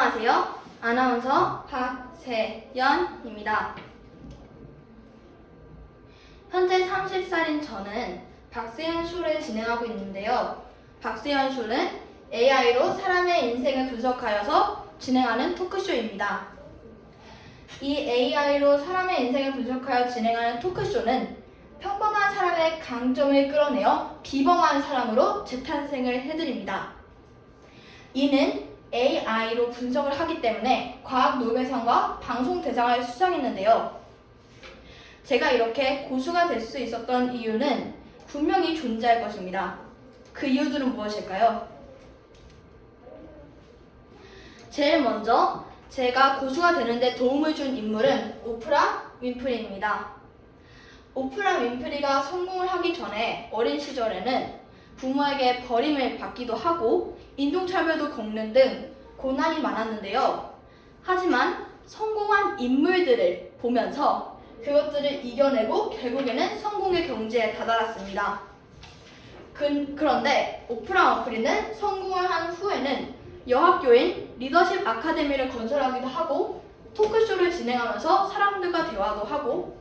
안녕하세요. 아나운서 박세연입니다. 현재 30살인 저는 박세연 쇼를 진행하고 있는데요. 박세연 쇼는 AI로 사람의 인생을 분석하여서 진행하는 토크쇼입니다. 이 AI로 사람의 인생을 분석하여 진행하는 토크쇼는 평범한 사람의 강점을 끌어내어 비범한 사람으로 재탄생을 해드립니다. 이는 AI로 분석을 하기 때문에 과학 노벨상과 방송 대상을 수상했는데요. 제가 이렇게 고수가 될 수 있었던 이유는 분명히 존재할 것입니다. 그 이유들은 무엇일까요? 제일 먼저 제가 고수가 되는데 도움을 준 인물은 오프라 윈프리입니다. 오프라 윈프리가 성공을 하기 전에 어린 시절에는 부모에게 버림을 받기도 하고 인종차별도 겪는 등 고난이 많았는데요. 하지만 성공한 인물들을 보면서 그것들을 이겨내고 결국에는 성공의 경지에 다다랐습니다. 그런데 오프라 윈프리는 성공을 한 후에는 여학교인 리더십 아카데미를 건설하기도 하고 토크쇼를 진행하면서 사람들과 대화도 하고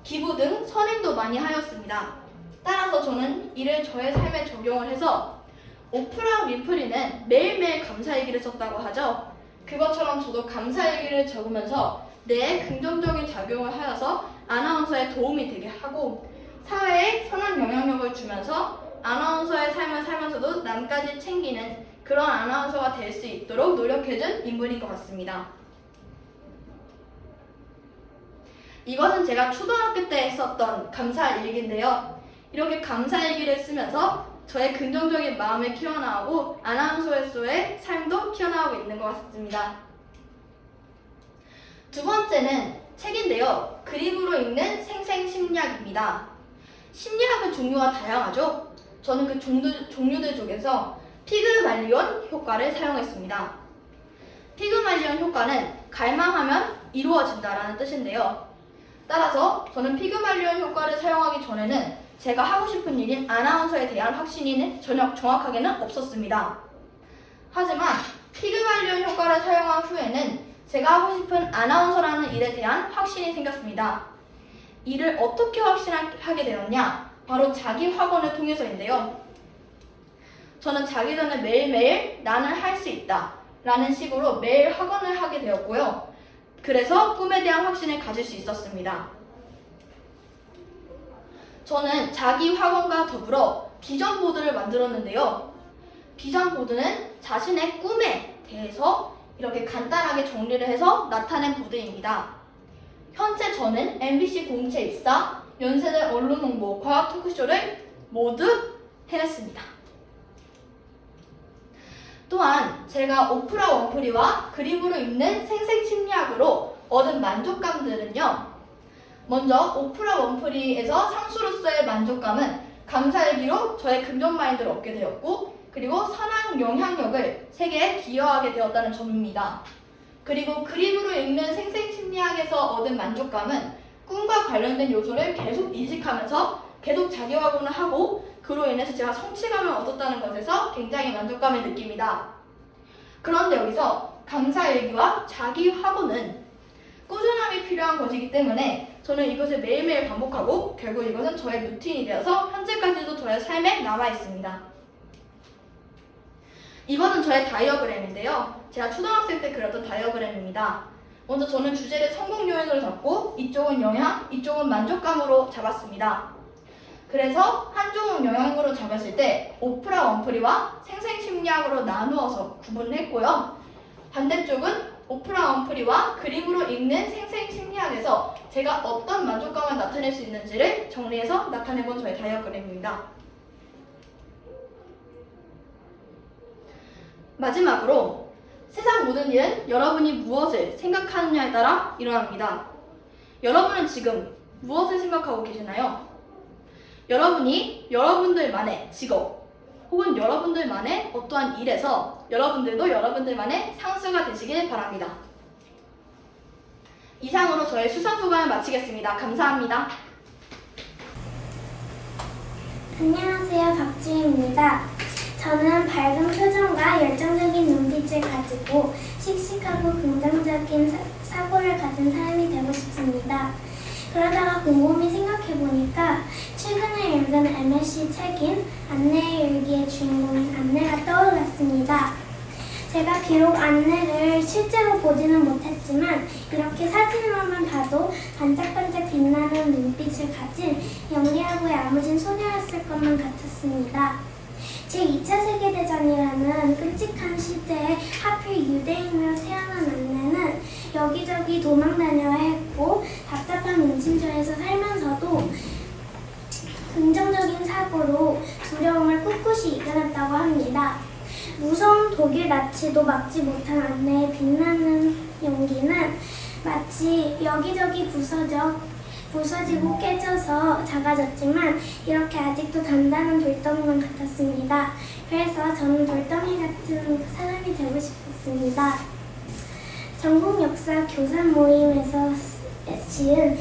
기부 등 선행도 많이 하였습니다. 따라서 저는 이를 저의 삶에 적용을 해서 오프라 윈프리는 매일매일 감사일기를 썼다고 하죠. 그것처럼 저도 감사일기를 적으면서 내 긍정적인 작용을 하여서 아나운서에 도움이 되게 하고 사회에 선한 영향력을 주면서 아나운서의 삶을 살면서도 남까지 챙기는 그런 아나운서가 될 수 있도록 노력해준 인물인 것 같습니다. 이것은 제가 초등학교 때 썼던 감사일기인데요. 이렇게 감사일기를 쓰면서 저의 긍정적인 마음을 키워나가고 아나운서로서의 삶도 키워나가고 있는 것 같습니다. 두 번째는 책인데요. 그림으로 읽는 생생심리학입니다. 심리학은 종류가 다양하죠. 저는 그 종류들 중에서 피그말리온 효과를 사용했습니다. 피그말리온 효과는 갈망하면 이루어진다라는 뜻인데요. 따라서 저는 피그말리온 효과를 사용하기 전에는 제가 하고 싶은 일인 아나운서에 대한 확신이 전혀 정확하게는 없었습니다. 하지만 피그말리온 효과를 사용한 후에는 제가 하고 싶은 아나운서라는 일에 대한 확신이 생겼습니다. 이를 어떻게 확신하게 되었냐? 바로 자기 확언을 통해서인데요. 저는 자기 전에 매일매일 나는 할 수 있다 라는 식으로 매일 확언을 하게 되었고요. 그래서 꿈에 대한 확신을 가질 수 있었습니다. 저는 자기 확언과 더불어 비전 보드를 만들었는데요. 비전 보드는 자신의 꿈에 대해서 이렇게 간단하게 정리를 해서 나타낸 보드입니다. 현재 저는 MBC 공채 입사, 연세대 언론 홍보, 과학 토크쇼를 모두 해냈습니다. 또한 제가 오프라 윈프리와 그림으로 읽는 생생심리학으로 얻은 만족감들은요. 먼저 오프라 윈프리에서 상수로서의 만족감은 감사일기로 저의 긍정 마인드를 얻게 되었고 그리고 선한 영향력을 세계에 기여하게 되었다는 점입니다. 그리고 그림으로 읽는 생생심리학에서 얻은 만족감은 꿈과 관련된 요소를 계속 인식하면서 계속 작용하고는 하고 그로 인해서 제가 성취감을 얻었다는 것에서 굉장히 만족감을 느낍니다. 그런데 여기서 감사일기와 자기 확언은 꾸준함이 필요한 것이기 때문에 저는 이것을 매일매일 반복하고 결국 이것은 저의 루틴이 되어서 현재까지도 저의 삶에 남아있습니다. 이것은 저의 다이어그램인데요. 제가 초등학생 때 그렸던 다이어그램입니다. 먼저 저는 주제를 성공 요인으로 잡고 이쪽은 영향, 이쪽은 만족감으로 잡았습니다. 그래서 한쪽은 영향으로 잡았을 때 오프라 윈프리와 생생심리학으로 나누어서 구분을 했고요. 반대쪽은 오프라 윈프리와 그림으로 읽는 생생심리학에서 제가 어떤 만족감을 나타낼 수 있는지를 정리해서 나타내본 저의 다이어그램입니다. 마지막으로 세상 모든 일은 여러분이 무엇을 생각하느냐에 따라 일어납니다. 여러분은 지금 무엇을 생각하고 계시나요? 여러분이 여러분들만의 직업 혹은 여러분들만의 어떠한 일에서 여러분들도 여러분들만의 상수가 되시길 바랍니다. 이상으로 저의 수상소감을 마치겠습니다. 감사합니다. 안녕하세요, 박지희입니다. 저는 밝은 표정과 열정적인 눈빛을 가지고 씩씩하고 긍정적인 사고를 가진 사람이 되고 싶습니다. 그러다가 곰곰이 생각해보니까 최근에 읽은 MSC 책인 안내의 일기의 주인공인 안내가 떠올랐습니다. 제가 비록 안내를 실제로 보지는 못했지만 이렇게 사진으로만 봐도 반짝반짝 빛나는 눈빛을 가진 영리하고 야무진 소녀였을 것만 같았습니다. 제2차 세계대전이라는 끔찍한 시대에 하필 유대인으로 태어난 안내는 여기저기 도망다녀야 했고 답답한 은신처에서 살면서도 긍정적인 사고로 두려움을 꿋꿋이 이겨냈다고 합니다. 무서운 독일 나치도 막지 못한 안내의 빛나는 용기는 마치 여기저기 부서지고 깨져서 작아졌지만 이렇게 아직도 단단한 돌덩이만 같았습니다. 그래서 저는 돌덩이 같은 사람이 되고 싶었습니다. 전국 역사 교산 모임에서 지은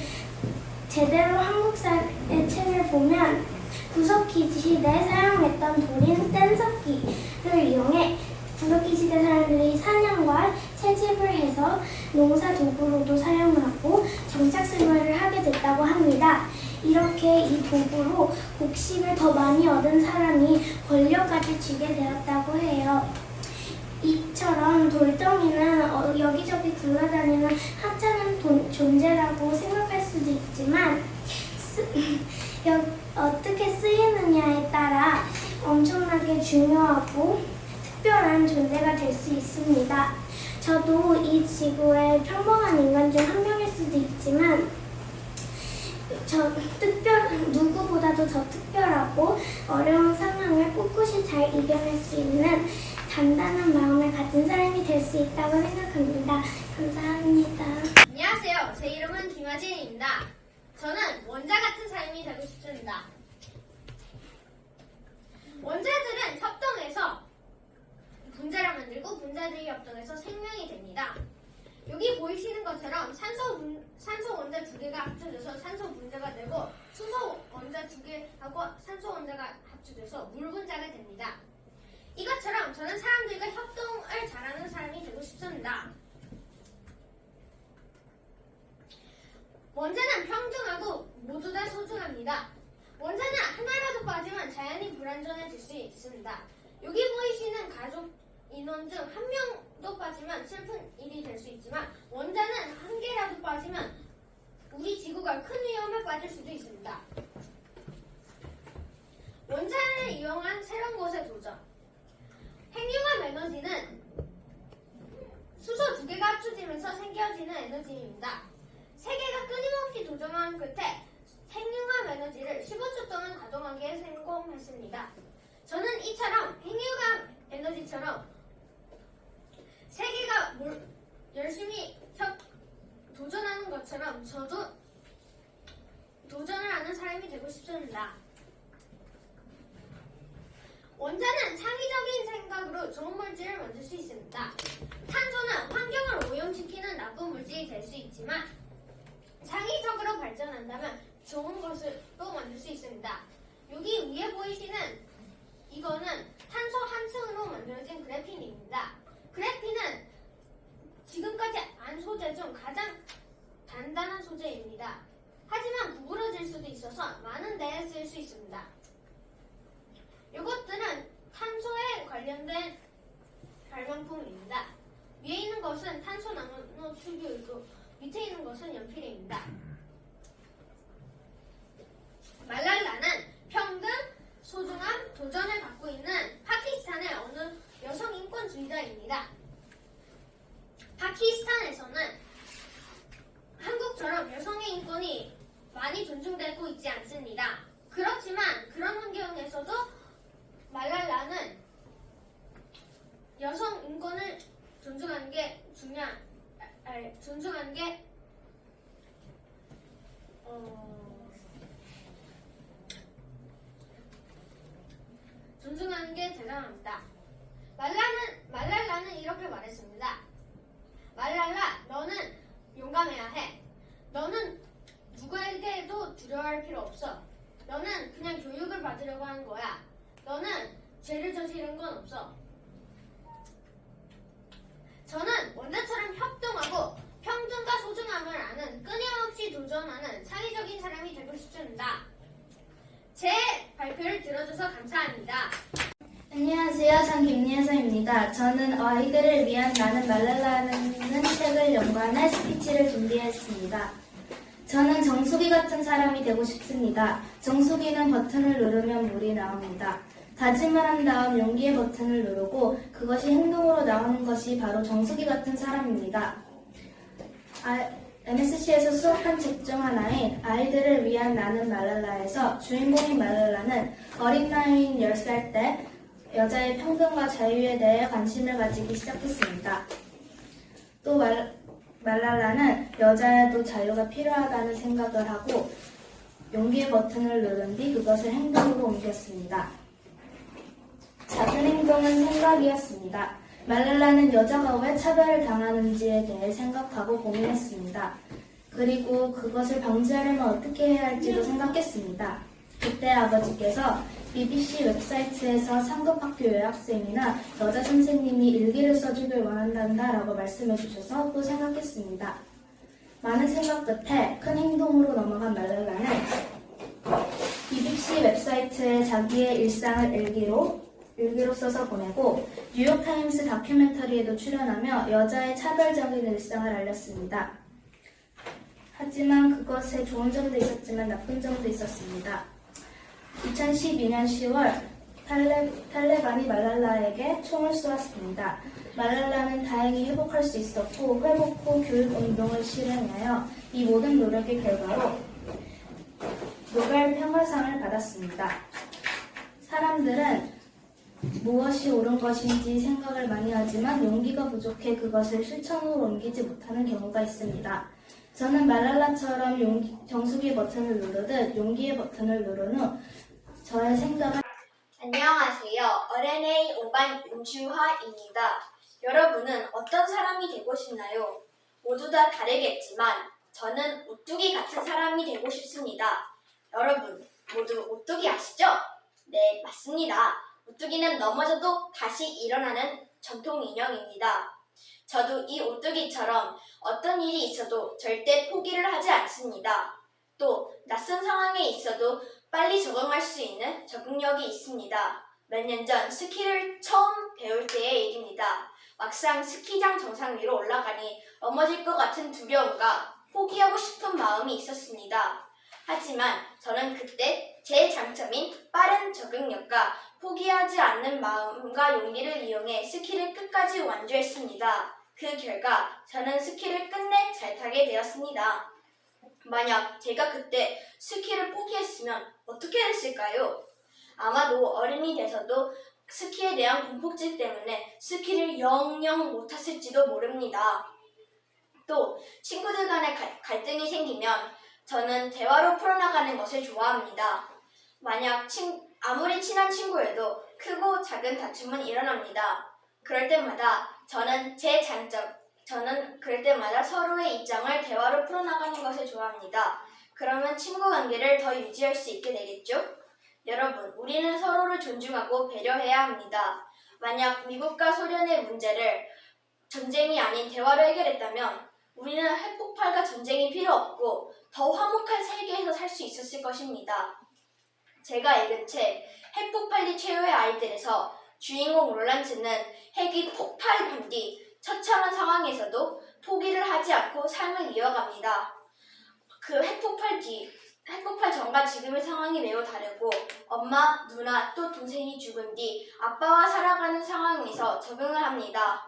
제대로 한국사의 책을 보면 구석기 시대에 사용했던 돌인 뗀석기를 이용해 구석기 시대 사람들이 사냥과 채집을 해서 농사 도구로도 사용하고 정착 생활을 하게 됐다고 합니다. 이렇게 이 도구로 곡식을 더 많이 얻은 사람이 권력까지 쥐게 되었다고 해요. 이처럼 돌덩이는 여기저기 굴러다니는 하찮은 존재라고 생각할 수도 있지만 어떻게 쓰이느냐에 따라 엄청나게 중요하고 특별한 존재가 될 수 있습니다. 저도 이 지구의 평범한 인간 중 한 명일 수도 있지만 누구보다도 더 특별하고 어려운 상황을 꿋꿋이 잘 이겨낼 수 있는 단단한 마음을 가진 사람이 될 수 있다고 생각합니다. 감사합니다. 안녕하세요. 제 이름은 김하진입니다. 저는 원자 같은 삶이 되고 싶습니다. 원자들은 협동해서 분자를 만들고 분자들이 협동해서 생명이 됩니다. 여기 보이시는 것처럼 산소 원자 두 개가 합쳐져서 산소 분자가 되고 수소 원자 두 개하고 산소 원자가 합쳐져서 물 분자가 됩니다. 이것처럼 저는 사람들과 협동을 잘하는 사람이 되고 싶습니다. 원자는 평등하고 모두 다 소중합니다. 원자는 하나라도 빠지면 자연이 불안정해질 수 있습니다. 여기 보이시는 가족 인원 중 한 명도 빠지면 슬픈 일이 될 수 있지만 원자는 한 개라도 빠지면 우리 지구가 큰 위험에 빠질 수도 있습니다. 원자를 이용한 새로운 것의 도전. 핵융합 에너지는 수소 두 개가 합쳐지면서 생겨지는 에너지입니다. 세계가 끊임없이 도전한 끝에 핵융합 에너지를 15초 동안 가동하기에 성공했습니다. 저는 이처럼 핵융합 에너지처럼 세계가 열심히 도전하는 것처럼 저도 도전을 하는 사람이 되고 싶습니다. 원자는 창의적인 생각으로 좋은 물질을 만들 수 있습니다. 탄소는 환경을 오염시키는 나쁜 물질이 될 수 있지만 창의적으로 발전한다면 좋은 것으로 만들 수 있습니다. 여기 위에 보이시는 이거는 탄소 한 층으로 만들어진 그래핀입니다. 그래핀은 지금까지 안 소재 중 가장 단단한 소재입니다. 하지만 구부러질 수도 있어서 많은 데에 쓸 수 있습니다. 이것들은 탄소에 관련된 발명품입니다. 위에 있는 것은 탄소 나노 튜브이고 밑에 있는 것은 연필입니다. 말랄라는 평등, 소중함, 도전을 갖고 있는 파키스탄의 어느 여성 인권주의자입니다. 파키스탄에서는 한국처럼 여성의 인권이 많이 존중되고 있지 않습니다. 그렇지만 그런 환경에서도 말랄라는 여성 인권을 존중하는 게 대단합니다. 말랄라는 이렇게 말했습니다. 말랄라, 너는 용감해야 해. 너는 누구에게도 두려워할 필요 없어. 너는 그냥 교육을 받으려고 하는 거야. 너는 죄를 저지른 건 건 없어. 저는 원자처럼 협동하고 평등과 소중함을 아는 끊임없이 도전하는 창의적인 사람이 되고 싶습니다. 제 발표를 들어줘서 감사합니다. 안녕하세요. 전 김예서입니다. 저는 아이들을 위한 나는 말랄라라는 책을 연관해 스피치를 준비했습니다. 저는 정수기 같은 사람이 되고 싶습니다. 정수기는 버튼을 누르면 물이 나옵니다. 다짐을 한 다음 용기의 버튼을 누르고 그것이 행동으로 나오는 것이 바로 정수기 같은 사람입니다. MSC에서 수업한 책 중 하나인 아이들을 위한 나는 말랄라에서 주인공인 말랄라는 어린 나이인 10살 때 여자의 평등과 자유에 대해 관심을 가지기 시작했습니다. 또 말랄라는 여자에도 자유가 필요하다는 생각을 하고 용기의 버튼을 누른 뒤 그것을 행동으로 옮겼습니다. 작은 행동은 생각이었습니다. 말랄라는 여자가 왜 차별을 당하는지에 대해 생각하고 고민했습니다. 그리고 그것을 방지하려면 어떻게 해야 할지도 생각했습니다. 그때 아버지께서 BBC 웹사이트에서 상급 학교 여학생이나 여자 선생님이 일기를 써주길 원한단다 라고 말씀해 주셔서 또 생각했습니다. 많은 생각 끝에 큰 행동으로 넘어간 말랄라는 BBC 웹사이트에 자기의 일상을 일기로 써서 보내고 뉴욕타임스 다큐멘터리에도 출연하며 여자의 차별적인 일상을 알렸습니다. 하지만 그것에 좋은 점도 있었지만 나쁜 점도 있었습니다. 2012년 10월 탈레반이 말랄라에게 총을 쏘았습니다. 말랄라는 다행히 회복할 수 있었고 회복 후 교육운동을 실행하여 이 모든 노력의 결과로 노벨 평화상을 받았습니다. 사람들은 무엇이 옳은 것인지 생각을 많이 하지만 용기가 부족해 그것을 실천으로 옮기지 못하는 경우가 있습니다. 저는 말랄라처럼 정수기 버튼을 누르듯 용기의 버튼을 누른 후 저의 생각을 안녕하세요. 어린이 5반 윤주화입니다. 여러분은 어떤 사람이 되고 싶나요? 모두 다 다르겠지만 저는 오뚜기 같은 사람이 되고 싶습니다. 여러분 모두 오뚜기 아시죠? 네, 맞습니다. 오뚜기는 넘어져도 다시 일어나는 전통 인형입니다. 저도 이 오뚜기처럼 어떤 일이 있어도 절대 포기를 하지 않습니다. 또 낯선 상황에 있어도 빨리 적응할 수 있는 적응력이 있습니다. 몇 년 전 스키를 처음 배울 때의 일입니다. 막상 스키장 정상 위로 올라가니 넘어질 것 같은 두려움과 포기하고 싶은 마음이 있었습니다. 하지만 저는 그때 제 장점인 빠른 적응력과 포기하지 않는 마음과 용기를 이용해 스키를 끝까지 완주했습니다. 그 결과 저는 스키를 끝내 잘 타게 되었습니다. 만약 제가 그때 스키를 포기했으면 어떻게 됐을까요? 아마도 어른이 돼서도 스키에 대한 공포증 때문에 스키를 영영 못 탔을지도 모릅니다. 또 친구들 간에 갈등이 생기면 저는 대화로 풀어나가는 것을 좋아합니다. 만약 아무리 친한 친구여도 크고 작은 다툼은 일어납니다. 그럴 때마다 저는 그럴 때마다 서로의 입장을 대화로 풀어나가는 것을 좋아합니다. 그러면 친구 관계를 더 유지할 수 있게 되겠죠? 여러분, 우리는 서로를 존중하고 배려해야 합니다. 만약 미국과 소련의 문제를 전쟁이 아닌 대화로 해결했다면 우리는 핵폭발과 전쟁이 필요 없고 더 화목한 세계에서 살 수 있었을 것입니다. 제가 읽은 책 핵폭발 뒤 최후의 아이들에서 주인공 롤란츠는 핵이 폭발한 뒤 처참한 상황에서도 포기를 하지 않고 삶을 이어갑니다. 그 핵폭발 전과 지금의 상황이 매우 다르고 엄마, 누나, 또 동생이 죽은 뒤 아빠와 살아가는 상황에서 적응을 합니다.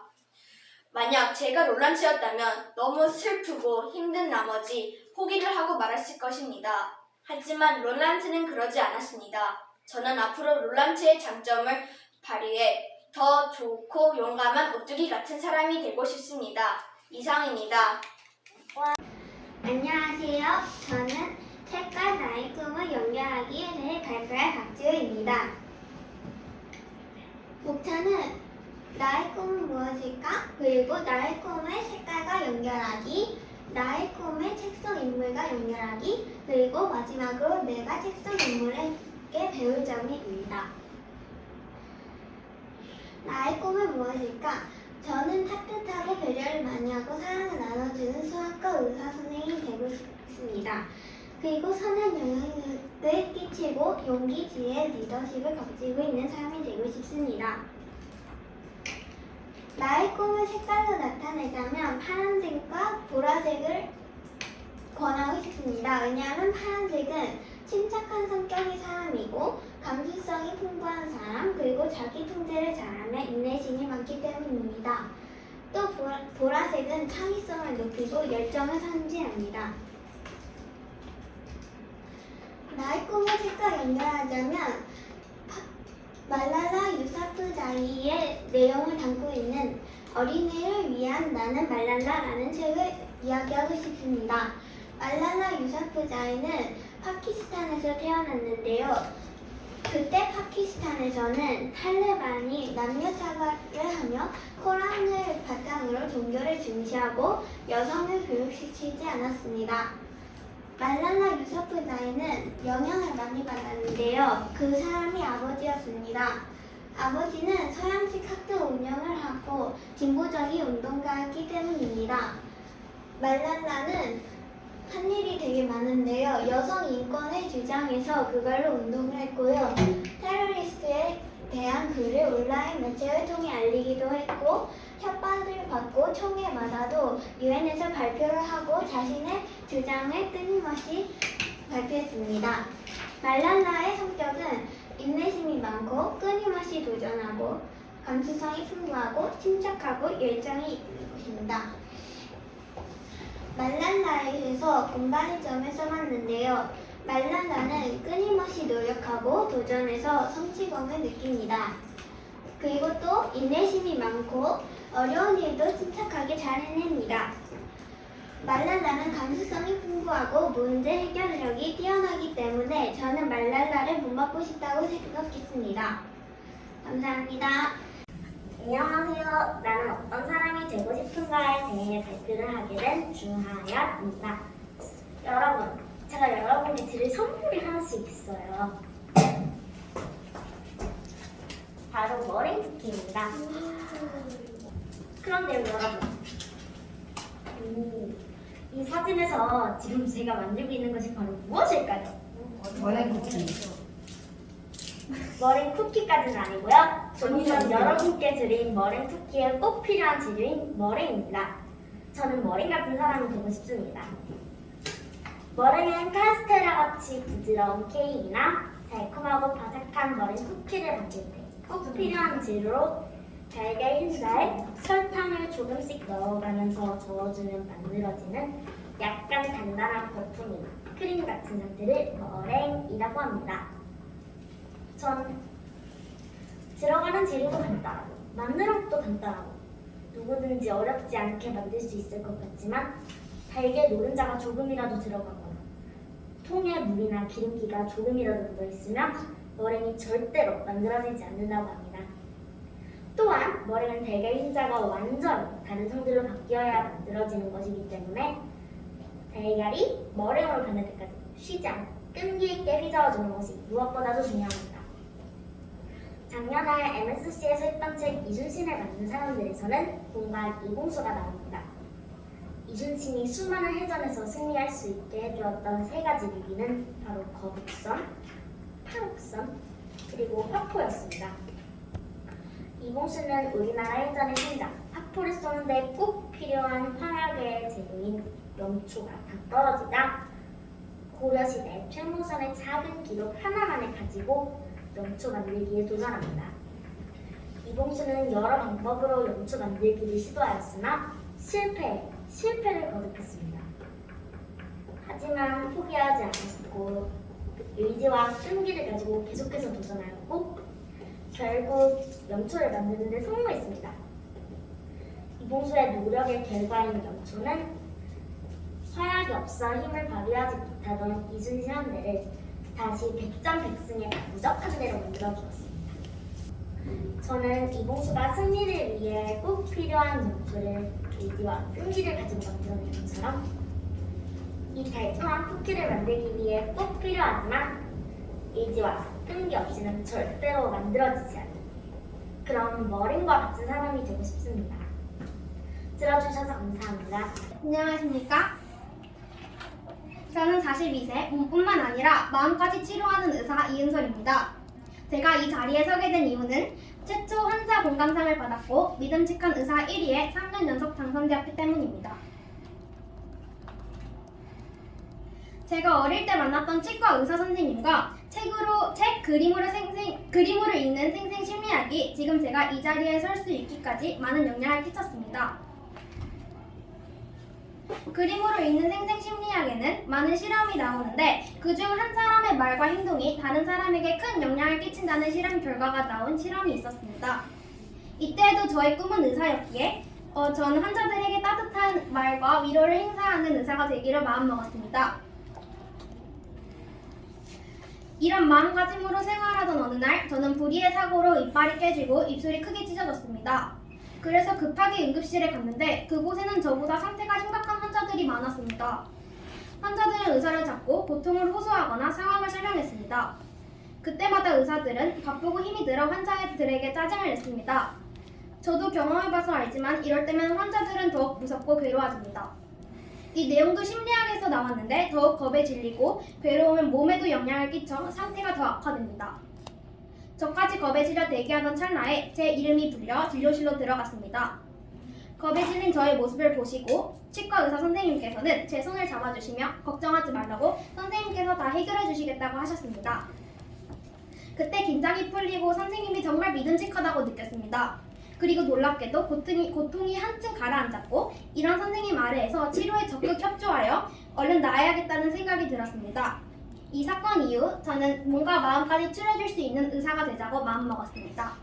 만약 제가 롤란츠였다면 너무 슬프고 힘든 나머지 포기를 하고 말았을 것입니다. 하지만 롤란츠는 그러지 않았습니다. 저는 앞으로 롤란츠의 장점을 발휘해 더 좋고 용감한 오뚜기 같은 사람이 되고 싶습니다. 이상입니다. 안녕하세요. 저는 책과 나의 꿈을 연결하기에 대해 발표할 박지우입니다. 목차는 나의 꿈은 무엇일까? 그리고 나의 꿈을 색깔과 연결하기, 나의 꿈을 책 속 인물과 연결하기, 그리고 마지막으로 내가 책 속 인물에게 배울 점입니다. 꿈은 무엇일까? 저는 따뜻하고 배려를 많이 하고 사랑을 나눠주는 수학과 의사 선생님이 되고 싶습니다. 그리고 선한 영향력을 끼치고 용기, 지혜, 리더십을 가지고 있는 사람이 되고 싶습니다. 나의 꿈을 색깔로 나타내자면 파란색과 보라색을 권하고 싶습니다. 왜냐하면 파란색은 침착한 성격의 사람이고 감수성이 풍부한 사람, 그리고 자기 통제를 잘하며 인내심이 많기 때문입니다. 또 보라색은 창의성을 높이고 열정을 상징합니다. 나의 꿈을 색깔 연결하자면 말랄라 유사프자이의 내용을 담고 있는 어린이를 위한 나는 말랄라라는 책을 이야기하고 싶습니다. 말랄라 유사프자이는 파키스탄에서 태어났는데요. 그때 파키스탄에서는 탈레반이 남녀 차별을 하며 코란을 바탕으로 종교를 중시하고 여성을 교육시키지 않았습니다. 말랄라 유사프자이는 영향을 많이 받았는데요. 그 사람이 아버지였습니다. 아버지는 서양식 학교 운영을 하고 진보적인 운동가였기 때문입니다. 말랄라는 한 일이 되게 많은데요. 여성 인권을 주장해서 그걸로 운동을 했고요. 테러리스트에 대한 글을 온라인 매체를 통해 알리기도 했고 협박을 받고 총에 맞아도 유엔에서 발표를 하고 자신의 주장을 끊임없이 발표했습니다. 말랄라의 성격은 인내심이 많고 끊임없이 도전하고 감수성이 풍부하고 침착하고 열정이 있는 것입니다. 말랄라에서 공부하는 점을 써봤는데요. 말랄라는 끊임없이 노력하고 도전해서 성취감을 느낍니다. 그리고 또 인내심이 많고 어려운 일도 침착하게 잘 해냅니다. 말랄라는 감수성이 풍부하고 문제 해결력이 뛰어나기 때문에 저는 말랄라를 본받고 싶다고 생각했습니다. 감사합니다. 안녕하세요. 나는 어떤 사람이 되고 싶은가에 대해 발표를 하게 된 주하연입니다. 여러분, 제가 여러분께 드릴 선물이 하나씩 있어요. 바로 머랭 쿠키입니다. 그런데요, 여러분. 이 사진에서 지금 제가 만들고 있는 것이 바로 무엇일까요? 머랭 쿠키. 머랭 쿠키까지는 아니고요. 저는 여러분께 드린 머랭 쿠키에 꼭 필요한 재료인 머랭입니다. 저는 머랭 같은 사람이 되고 싶습니다. 머랭은 카스테라 같이 부드러운 케이크나 달콤하고 바삭한 머랭 쿠키를 만들 때 꼭 필요한 재료로 달걀 흰자에 설탕을 조금씩 넣어가면서 저어주면 만들어지는 약간 단단한 거품이 크림 같은 상태를 머랭이라고 합니다. 전 들어가는 재료도 간단하고 만드는 것도 간단하고 누구든지 어렵지 않게 만들 수 있을 것 같지만 달걀 노른자가 조금이라도 들어가거나 통에 물이나 기름기가 조금이라도 묻어있으면 머랭이 절대로 만들어지지 않는다고 합니다. 또한 머랭은 달걀 흰자가 완전히 다른 성질로 바뀌어야 만들어지는 것이기 때문에 달걀이 머랭으로 가는 데까지 쉬지 않고 끈기 있게 휘저어주는 것이 무엇보다도 중요합니다. 작년에 MSC에서 했던 책 이순신을 만든 사람들에서는 공간 이공수가 나옵니다. 이순신이 수많은 해전에서 승리할 수 있게 해주었던 세 가지 무기는 바로 거북선, 팔옥선, 그리고 화포였습니다. 이공수는 우리나라 해전의 신장, 화포를 쏘는데 꼭 필요한 화약의 재료인 염초가 다 떨어지자 고려시대 최무선의 작은 기록 하나만을 가지고 염초 만들기에 도전합니다. 이봉수는 여러 방법으로 염초 만들기를 시도하였으나 실패를 거듭했습니다. 하지만 포기하지 않았고 의지와 끈기를 가지고 계속해서 도전하였고 결국 염초를 만드는 데 성공했습니다. 이봉수의 노력의 결과인 염초는 화약이 없어 힘을 발휘하지 못하던 이순신 함대를 다시 백전백승의 무적한 대로 만들어주었습니다. 저는 이봉수가 승리를 위해 꼭 필요한 염초를 의지와 끈기를 가지고 만들어낸 것처럼 이 달콤한 쿠키를 만들기 위해 꼭 필요하지만 의지와 끈기 없이는 절대로 만들어지지 않는 그런 머린과 같은 사람이 되고 싶습니다. 들어주셔서 감사합니다. 안녕하십니까? 저는 42세, 몸뿐만 아니라 마음까지 치료하는 의사 이은솔입니다. 제가 이 자리에 서게 된 이유는 최초 환자 공감상을 받았고 믿음직한 의사 1위에 3년 연속 당선되었기 때문입니다. 제가 어릴 때 만났던 치과 의사 선생님과 그림으로 읽는 생생심리학이 지금 제가 이 자리에 설 수 있기까지 많은 영향을 끼쳤습니다. 그림으로 읽는 생생심리학에는 많은 실험이 나오는데 그중 한 사람의 말과 행동이 다른 사람에게 큰 영향을 끼친다는 실험 결과가 나온 실험이 있었습니다. 이때에도 저의 꿈은 의사였기에 저는 환자들에게 따뜻한 말과 위로를 행사하는 의사가 되기를 마음먹었습니다. 이런 마음가짐으로 생활하던 어느 날 저는 불의의 사고로 이빨이 깨지고 입술이 크게 찢어졌습니다. 그래서 급하게 응급실에 갔는데 그곳에는 저보다 상태가 심각한 환자들이 많았습니다. 환자들은 의사를 잡고 고통을 호소하거나 상황을 설명했습니다. 그때마다 의사들은 바쁘고 힘이 들어 환자들에게 짜증을 냈습니다. 저도 경험해봐서 알지만 이럴 때면 환자들은 더욱 무섭고 괴로워집니다. 이 내용도 심리학에서 나왔는데 더욱 겁에 질리고 괴로움은 몸에도 영향을 끼쳐 상태가 더 악화됩니다. 저까지 겁에 질려 대기하던 찰나에 제 이름이 불려 진료실로 들어갔습니다. 겁에 질린 저의 모습을 보시고 치과 의사 선생님께서는 제 손을 잡아주시며 걱정하지 말라고 선생님께서 다 해결해 주시겠다고 하셨습니다. 그때 긴장이 풀리고 선생님이 정말 믿음직하다고 느꼈습니다. 그리고 놀랍게도 고통이 한층 가라앉았고 이런 선생님 아래에서 치료에 적극 협조하여 얼른 나아야겠다는 생각이 들었습니다. 이 사건 이후 저는 몸과 마음까지 치료해줄 수 있는 의사가 되자고 마음먹었습니다.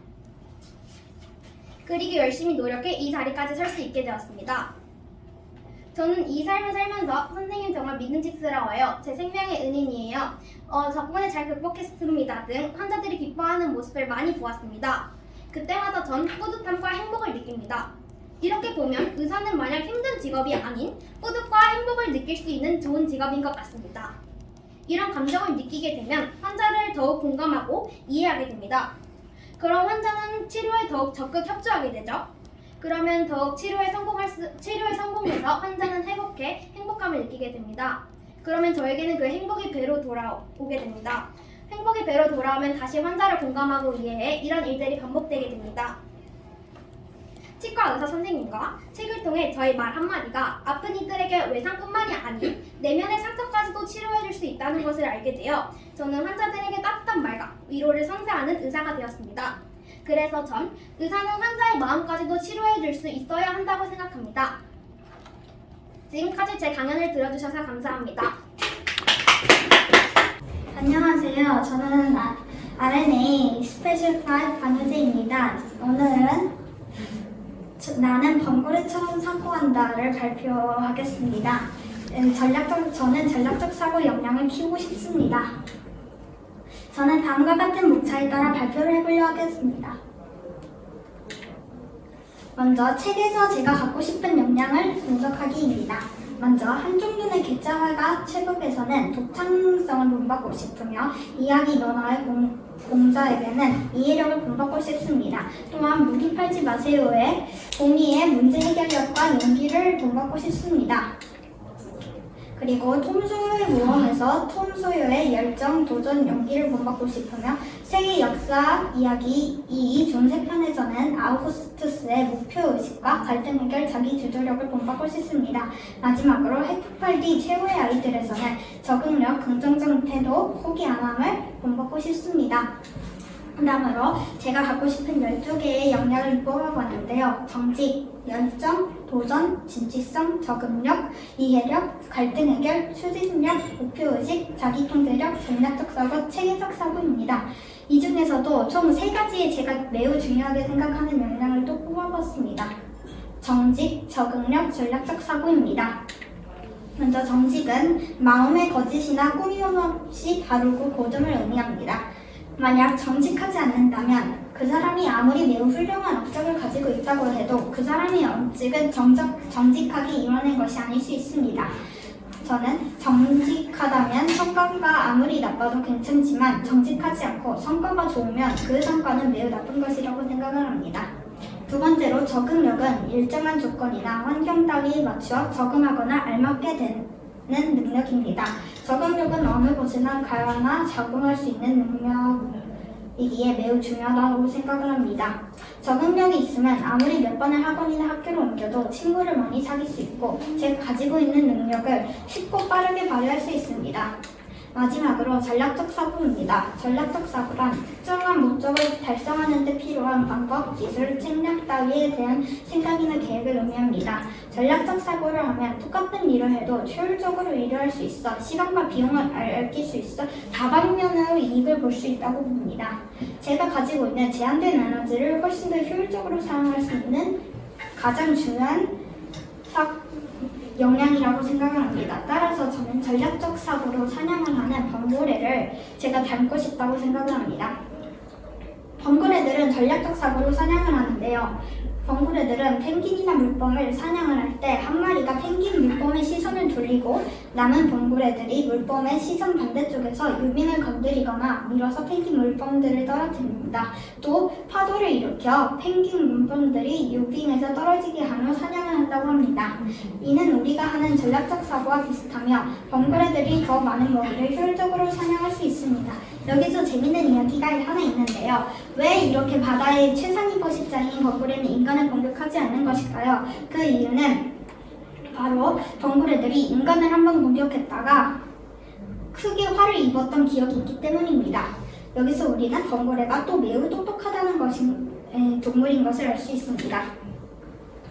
그리고 열심히 노력해 이 자리까지 설 수 있게 되었습니다. 저는 이 삶을 살면서 선생님 정말 믿음직스러워요. 제 생명의 은인이에요. 덕분에 잘 극복했습니다 등 환자들이 기뻐하는 모습을 많이 보았습니다. 그때마다 전 뿌듯함과 행복을 느낍니다. 이렇게 보면 의사는 마냥 힘든 직업이 아닌 뿌듯과 행복을 느낄 수 있는 좋은 직업인 것 같습니다. 이런 감정을 느끼게 되면 환자를 더욱 공감하고 이해하게 됩니다. 그럼 환자는 치료에 더욱 적극 협조하게 되죠. 그러면 더욱 치료에 성공해서 환자는 행복함을 느끼게 됩니다. 그러면 저에게는 그 행복이 배로 돌아오게 됩니다. 행복이 배로 돌아오면 다시 환자를 공감하고 이해해 이런 일들이 반복되게 됩니다. 치과 의사 선생님과 책을 통해 저의 말 한마디가 아픈 이들에게 외상뿐만이 아닌 내면의 상처까지도 치료해줄 수 있다는 것을 알게 되어 저는 환자들에게 따뜻한 말과 위로를 선사하는 의사가 되었습니다. 그래서 전 의사는 환자의 마음까지도 치료해줄 수 있어야 한다고 생각합니다. 지금까지 제 강연을 들어주셔서 감사합니다. 안녕하세요. 저는 RNA 스페셜 파일 반효재입니다. 오늘은 나는 범고를 처음 사고한다를 발표하겠습니다. 저는 전략적 사고 역량을 키우고 싶습니다. 저는 다음과 같은 목차에 따라 발표를 해보려 하겠습니다. 먼저 책에서 제가 갖고 싶은 역량을 분석하기입니다. 먼저 한종균의 개짜화가 책업에서는 독창성을 본받고 싶으며 이야기 논어의 공자에게는 이해력을 본받고 싶습니다. 또한 무기팔지 마세요의 공의의 문제 해결력과 용기를 본받고 싶습니다. 그리고 톰 소요의 모험에서 톰 소요의 열정, 도전, 용기를 본받고 싶으며 세계 역사 이야기 2 존세편에서는 아우구스투스의 목표의식과 갈등 해결, 자기 주도력을 본받고 싶습니다. 마지막으로 해프팔디 최후의 아이들에서는 적응력, 긍정적 태도, 포기 안 함을 본받고 싶습니다. 그다음으로 제가 갖고 싶은 12개의 역량을 뽑아봤는데요. 정직, 열정, 도전, 진취성, 적응력, 이해력, 갈등 해결, 추진력, 목표의식, 자기통제력, 전략적 사고, 체계적 사고입니다. 이 중에서도 총 3가지의 제가 매우 중요하게 생각하는 역량을 또 뽑아봤습니다. 정직, 적응력, 전략적 사고입니다. 먼저 정직은 마음의 거짓이나 꾸밈 없이 다루고 고점을 의미합니다. 만약 정직하지 않는다면 그 사람이 아무리 매우 훌륭한 업적을 가지고 있다고 해도 그 사람의 업적은 정직하게 이뤄낸 것이 아닐 수 있습니다. 저는 정직하다면 성과가 아무리 나빠도 괜찮지만 정직하지 않고 성과가 좋으면 그 성과는 매우 나쁜 것이라고 생각을 합니다. 두 번째로 적응력은 일정한 조건이나 환경 따위에 맞추어 적응하거나 알맞게 되는 능력입니다. 적응력은 어느 곳이나 가거나 적응할 수 있는 능력이기에 매우 중요하다고 생각을 합니다. 적응력이 있으면 아무리 몇 번을 학원이나 학교를 옮겨도 친구를 많이 사귈 수 있고 제가 가지고 있는 능력을 쉽고 빠르게 발휘할 수 있습니다. 마지막으로 전략적 사고입니다. 전략적 사고란 특정한 목적을 달성하는 데 필요한 방법, 기술,戦略 따위에 대한 생각이나 계획을 의미합니다. 전략적 사고를 하면 똑같은 일을 해도 효율적으로 일을 할 수 있어 시간과 비용을 아낄 수 있어 다방면으로 이익을 볼 수 있다고 봅니다. 제가 가지고 있는 제한된 에너지를 훨씬 더 효율적으로 사용할 수 있는 가장 중요한 역량이라고 생각을 합니다. 따라서 저는 전략적 사고로 사냥을 하는 범고래를 제가 닮고 싶다고 생각을 합니다. 범고래들은 전략적 사고로 사냥을 하는데요. 범고래들은 펭귄이나 물범을 사냥을 할 때 한 마리가 펭귄 물범의 시선을 돌리고 남은 범고래들이 물범의 시선 반대쪽에서 유빙을 건드리거나 밀어서 펭귄 물범들을 떨어뜨립니다. 또 파도를 일으켜 펭귄 물범들이 유빙에서 떨어지게 한 후 사냥을 한다고 합니다. 이는 우리가 하는 전략적 사고와 비슷하며 범고래들이 더 많은 먹이를 효율적으로 사냥할 수 있습니다. 여기서 재밌는 이야기가 하나 있는데요. 왜 이렇게 바다의 최상위 포식자인 범고래는 인간을 공격하지 않는 것일까요? 그 이유는 바로 범고래들이 인간을 한번 공격했다가 크게 화를 입었던 기억이 있기 때문입니다. 여기서 우리는 범고래가 또 매우 똑똑하다는 동물인 것을 알 수 있습니다.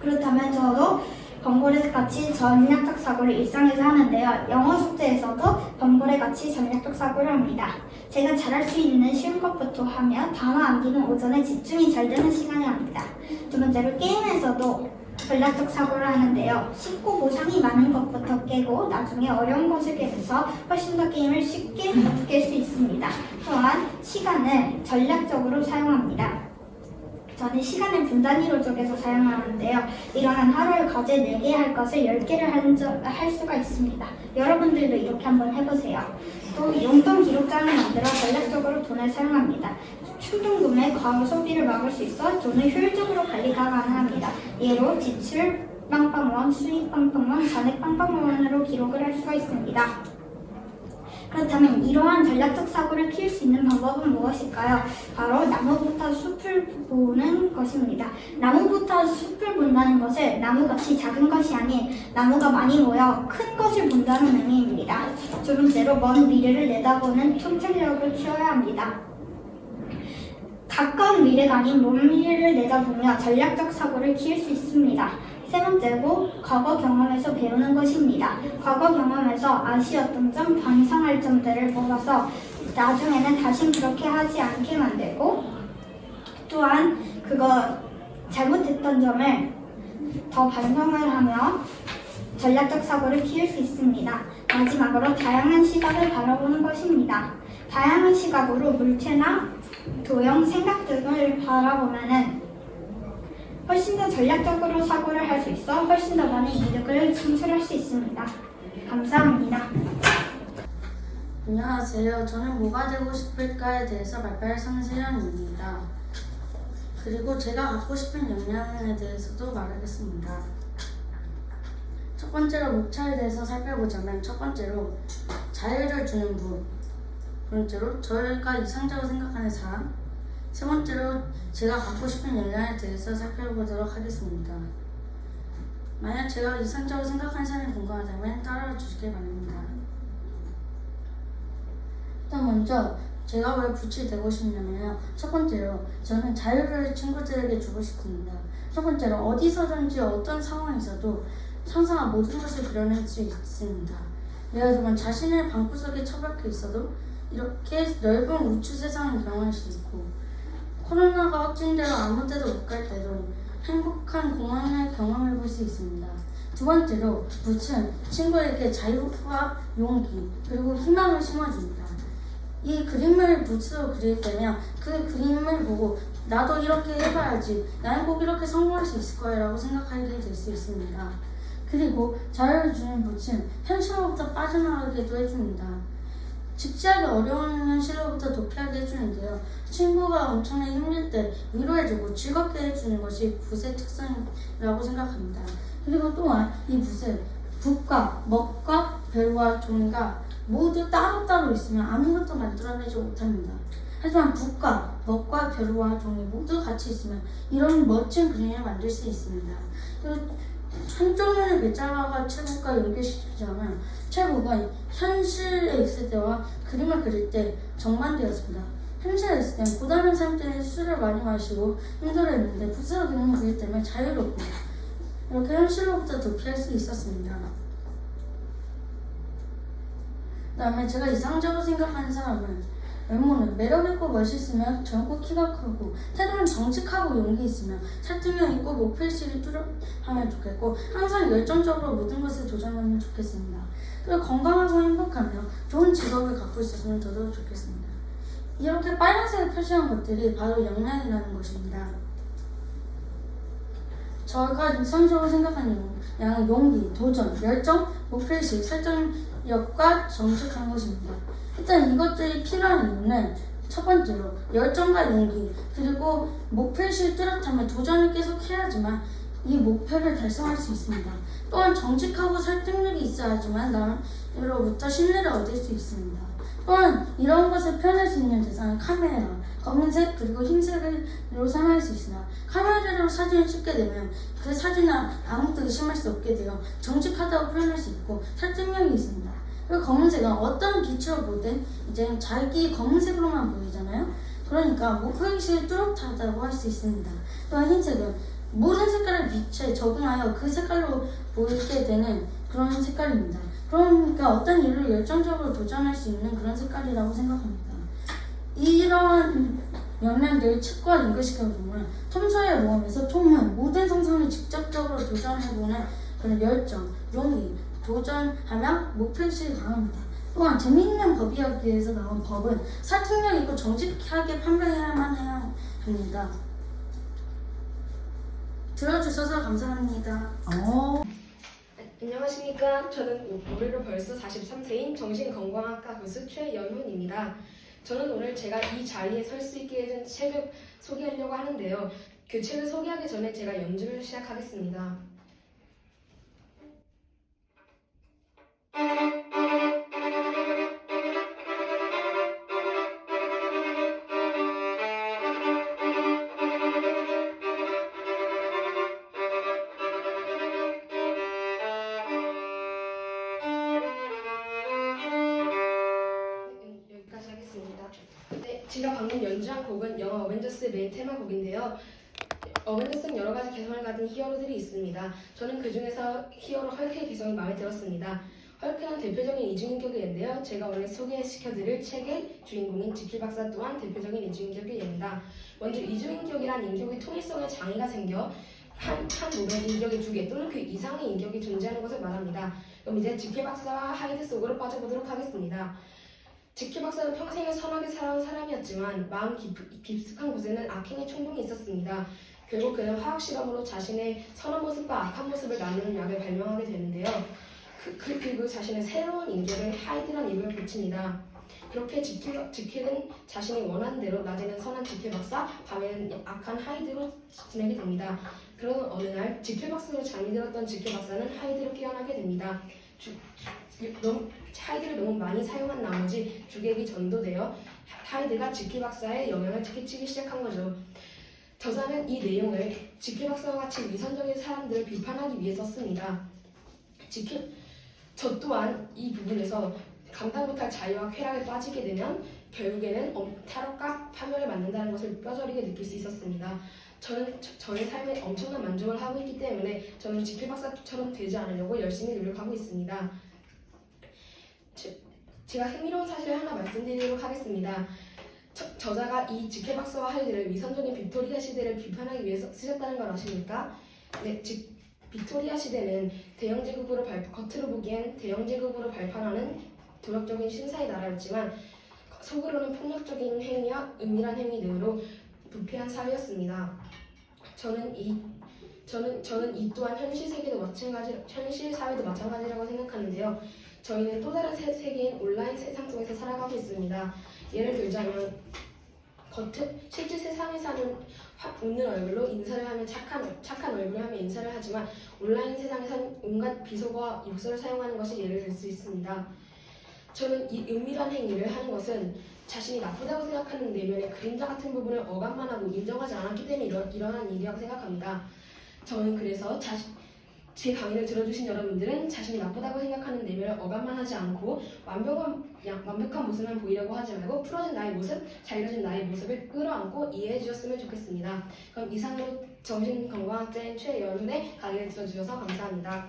그렇다면 저도 범고래같이 전략적 사고를 일상에서 하는데요. 영어 숙제에서도 범고래같이 전략적 사고를 합니다. 제가 잘할 수 있는 쉬운 것부터 하며 단어 암기는 오전에 집중이 잘 되는 시간에 합니다. 두 번째로 게임에서도 전략적 사고를 하는데요. 쉽고 보상이 많은 것부터 깨고 나중에 어려운 것을 깨서 훨씬 더 게임을 쉽게 깰 수 있습니다. 또한 시간을 전략적으로 사용합니다. 저는 시간을 분단위로 쪼개서 사용하는데요. 이러한 하루에 과제 4개 할 것을 10개를 할 수가 있습니다. 여러분들도 이렇게 한번 해보세요. 또 용돈 기록장을 만들어 전략적으로 돈을 사용합니다. 충동구매, 과소비를 막을 수 있어 돈을 효율적으로 관리가 가능합니다. 예로 지출 빵빵원, 수입 빵빵원, 잔액 빵빵원으로 기록을 할 수가 있습니다. 그렇다면 이러한 전략적 사고를 키울 수 있는 방법은 무엇일까요? 바로 나무부터 숲을 보는 것입니다. 나무부터 숲을 본다는 것은 나무같이 작은 것이 아닌 나무가 많이 모여 큰 것을 본다는 의미입니다. 두 번째로 먼 미래를 내다보는 통찰력을 키워야 합니다. 가까운 미래가 아닌 먼 미래를 내다보며 전략적 사고를 키울 수 있습니다. 세 번째로 과거 경험에서 배우는 것입니다. 과거 경험에서 아쉬웠던 점, 반성할 점들을 뽑아서 나중에는 다신 그렇게 하지 않게 만들고 또한 그거 잘못했던 점을 더 반성을 하며 전략적 사고를 키울 수 있습니다. 마지막으로 다양한 시각을 바라보는 것입니다. 다양한 시각으로 물체나 도형, 생각 등을 바라보면은 훨씬 더 전략적으로 사고를 할 수 있어 훨씬 더 많은 이득을 창출할 수 있습니다. 감사합니다. 안녕하세요. 저는 뭐가 되고 싶을까에 대해서 발표할 성세연입니다. 그리고 제가 갖고 싶은 역량에 대해서도 말하겠습니다. 첫 번째로 목차에 대해서 살펴보자면 첫 번째로 자유를 주는 분, 두 번째로 저희가 이상적으로 생각하는 사람, 세 번째로 제가 갖고 싶은 역량에 대해서 살펴보도록 하겠습니다. 만약 제가 이상적으로 생각하는 사람이 궁금하다면 따라와 주시길 바랍니다. 일단 먼저 제가 왜 불치 되고 싶냐면요. 첫 번째로 저는 자유를 친구들에게 주고 싶습니다. 첫 번째로 어디서든지 어떤 상황에서도 상상한 모든 것을 그려낼 수 있습니다. 예를 들면 자신의 방구석에 처박혀 있어도 이렇게 넓은 우주 세상을 경험할 수 있고 코로나가 확진되어 아무 데도 못 갈 때도 행복한 공항을 경험해 볼 수 있습니다. 두 번째로 붓은 친구에게 자유와 용기 그리고 희망을 심어줍니다. 이 그림을 붓으로 그릴 때면 그 그림을 보고 나도 이렇게 해봐야지 나는 꼭 이렇게 성공할 수 있을 거야 라고 생각하게 될 수 있습니다. 그리고 자유를 주는 불씨는 현실로부터 빠져나가게도 해줍니다. 직시하기 어려운 현실로부터 도피하게 해주는데요. 친구가 엄청나게 힘들 때 위로해주고 즐겁게 해주는 것이 붓의 특성이라고 생각합니다. 그리고 또한 이 붓은 붓과 먹과 벼루와 종이가 모두 따로따로 있으면 아무것도 만들어내지 못합니다. 하지만 붓과 먹과 벼루와 종이 모두 같이 있으면 이런 멋진 그림을 만들 수 있습니다. 그리고 한쪽 눈의 글자가 최고가 연결시키자면 최고가 현실에 있을 때와 그림을 그릴 때 정반대였습니다. 현실에 있을 때는 고단한 삶 때문에 술을 많이 마시고 힘들어했는데 붓으로 그림을 그릴 때면 자유롭고 이렇게 현실로부터 도피할 수 있었습니다. 그 다음에 제가 이상적으로 생각하는 사람은 외모는 매력있고 멋있으며 젊고 키가 크고 태도는 정직하고 용기 있으며 설득력 있고 목표의식이 뚜렷하면 좋겠고 항상 열정적으로 모든 것에 도전하면 좋겠습니다. 그리고 건강하고 행복하며 좋은 직업을 갖고 있었으면 더더욱 좋겠습니다. 이렇게 빨간색을 표시한 것들이 바로 역량이라는 것입니다. 저가 이상적으로 생각하는 양은 용기, 도전, 열정, 목표의식, 설득력과 정직한 것입니다. 일단 이것들이 필요한 이유는 첫 번째로 열정과 용기, 그리고 목표의식이 뚜렷하면 도전을 계속 해야지만 이 목표를 달성할 수 있습니다. 또한 정직하고 설득력이 있어야지만 남으로부터 신뢰를 얻을 수 있습니다. 또한 이런 것을 표현할 수 있는 대상은 카메라, 검은색 그리고 흰색으로 사용할 수 있으나 카메라로 사진을 찍게 되면 그 사진을 아무도 의심할 수 없게 되어 정직하다고 표현할 수 있고 설득력이 있습니다. 그리고 검은색은 어떤 빛으로 보든 이제 자기 검은색으로만 보이잖아요. 그러니까 목표의식이 뚜렷하다고 할 수 있습니다. 또한 흰색은 모든 색깔의 빛에 적응하여 그 색깔로 보이게 되는 그런 색깔입니다. 그러니까 어떤 일을 열정적으로 도전할 수 있는 그런 색깔이라고 생각합니다. 이러한 역량들을 책과 연결시켜보면 톰 소yer 모험에서 톰은 모든 상상을 직접적으로 도전해보는 그런 열정, 용기, 도전하며 목표의식이 강합니다. 또한 재미있는 법 이야기에서 나온 법은 설득력 있고 정직하게 판명해야만 해야 합니다. 들어주셔서 감사합니다. 안녕하십니까. 저는 올해로 벌써 43세인 정신건강학과 교수 최연훈입니다. 저는 오늘 제가 이 자리에 설 수 있게 된 책을 소개하려고 하는데요. 그 책을 소개하기 전에 제가 연주를 시작하겠습니다. 여기까지 하겠습니다. 네, 제가 방금 연주한 곡은 영화 어벤져스의 메인 테마곡인데요. 어벤져스는 여러 가지 개성을 가진 히어로들이 있습니다. 저는 그 중에서 히어로 헐크의 개성이 마음에 들었습니다. 헐크는 대표적인 이중인격의 예인데요. 제가 오늘 소개시켜드릴 책의 주인공인 지킬 박사 또한 대표적인 이중인격의 예입니다. 먼저 이중인격이란 인격의 통일성에 장애가 생겨 한 몸에 인격이 두 개 또는 그 이상의 인격이 존재하는 것을 말합니다. 그럼 이제 지킬 박사와 하이드 속으로 빠져보도록 하겠습니다. 지킬 박사는 평생을 선하게 살아온 사람이었지만 마음 깊숙한 곳에는 악행의 충동이 있었습니다. 결국 그는 화학실험으로 자신의 선한 모습과 악한 모습을 나누는 약을 발명하게 되는데요. 그리고 자신의 새로운 인격을 하이드란 이름을 붙입니다. 그렇게 지킬은 자신이 원하는 대로 낮에는 선한 지킬 박사, 밤에는 악한 하이드로 지내게 됩니다. 그런 어느 날 지킬 박사로 잠이 들었던 지킬 박사는 하이드로 깨어나게 됩니다. 하이드를 너무 많이 사용한 나머지 주객이 전도되어 하이드가 지킬 박사의 영향을 끼치기 시작한 거죠. 저자는 이 내용을 지킬 박사와 같이 위선적인 사람들을 비판하기 위해 썼습니다. 저 또한 이 부분에서 감당 못할 자유와 쾌락에 빠지게 되면 결국에는 탈옥과 파멸을 맞는다는 것을 뼈저리게 느낄 수 있었습니다. 저는 저의 삶에 엄청난 만족을 하고 있기 때문에 저는 지킬 박사처럼 되지 않으려고 열심히 노력하고 있습니다. 제가 흥미로운 사실을 하나 말씀드리도록 하겠습니다. 저자가 이 지킬 박사와 하이드를 위선적인 빅토리아 시대를 비판하기 위해서 쓰셨다는 걸 아십니까? 네, 빅토리아 시대는 겉으로 보기엔 대영제국으로 발판하는 도덕적인 신사의 나라였지만 속으로는 폭력적인 행위와 은밀한 행위 등으로 부패한 사회였습니다. 저는 이 또한 현실 사회도 마찬가지라고 생각하는데요. 저희는 또 다른 세계인 온라인 세상 속에서 살아가고 있습니다. 예를 들자면 실제 세상에서는 웃는 얼굴로 인사를 하면 착한 얼굴을 하면 인사를 하지만 온라인 세상에서는 온갖 비속어와 욕설을 사용하는 것이 예를 들 수 있습니다. 저는 이 은밀한 행위를 하는 것은 자신이 나쁘다고 생각하는 내면의 그림자 같은 부분을 억압만 하고 인정하지 않았기 때문에 일어난 일이라고 생각합니다. 저는 그래서 제 강의를 들어주신 여러분들은 자신이 나쁘다고 생각하는 내면을 억압만 하지 않고 완벽한 모습만 보이려고 하지 말고 풀어진 나의 모습, 잘 이루어진 나의 모습을 끌어안고 이해해 주셨으면 좋겠습니다. 그럼 이상으로 정신건강학자인 최연훈의 강의를 들어주셔서 감사합니다.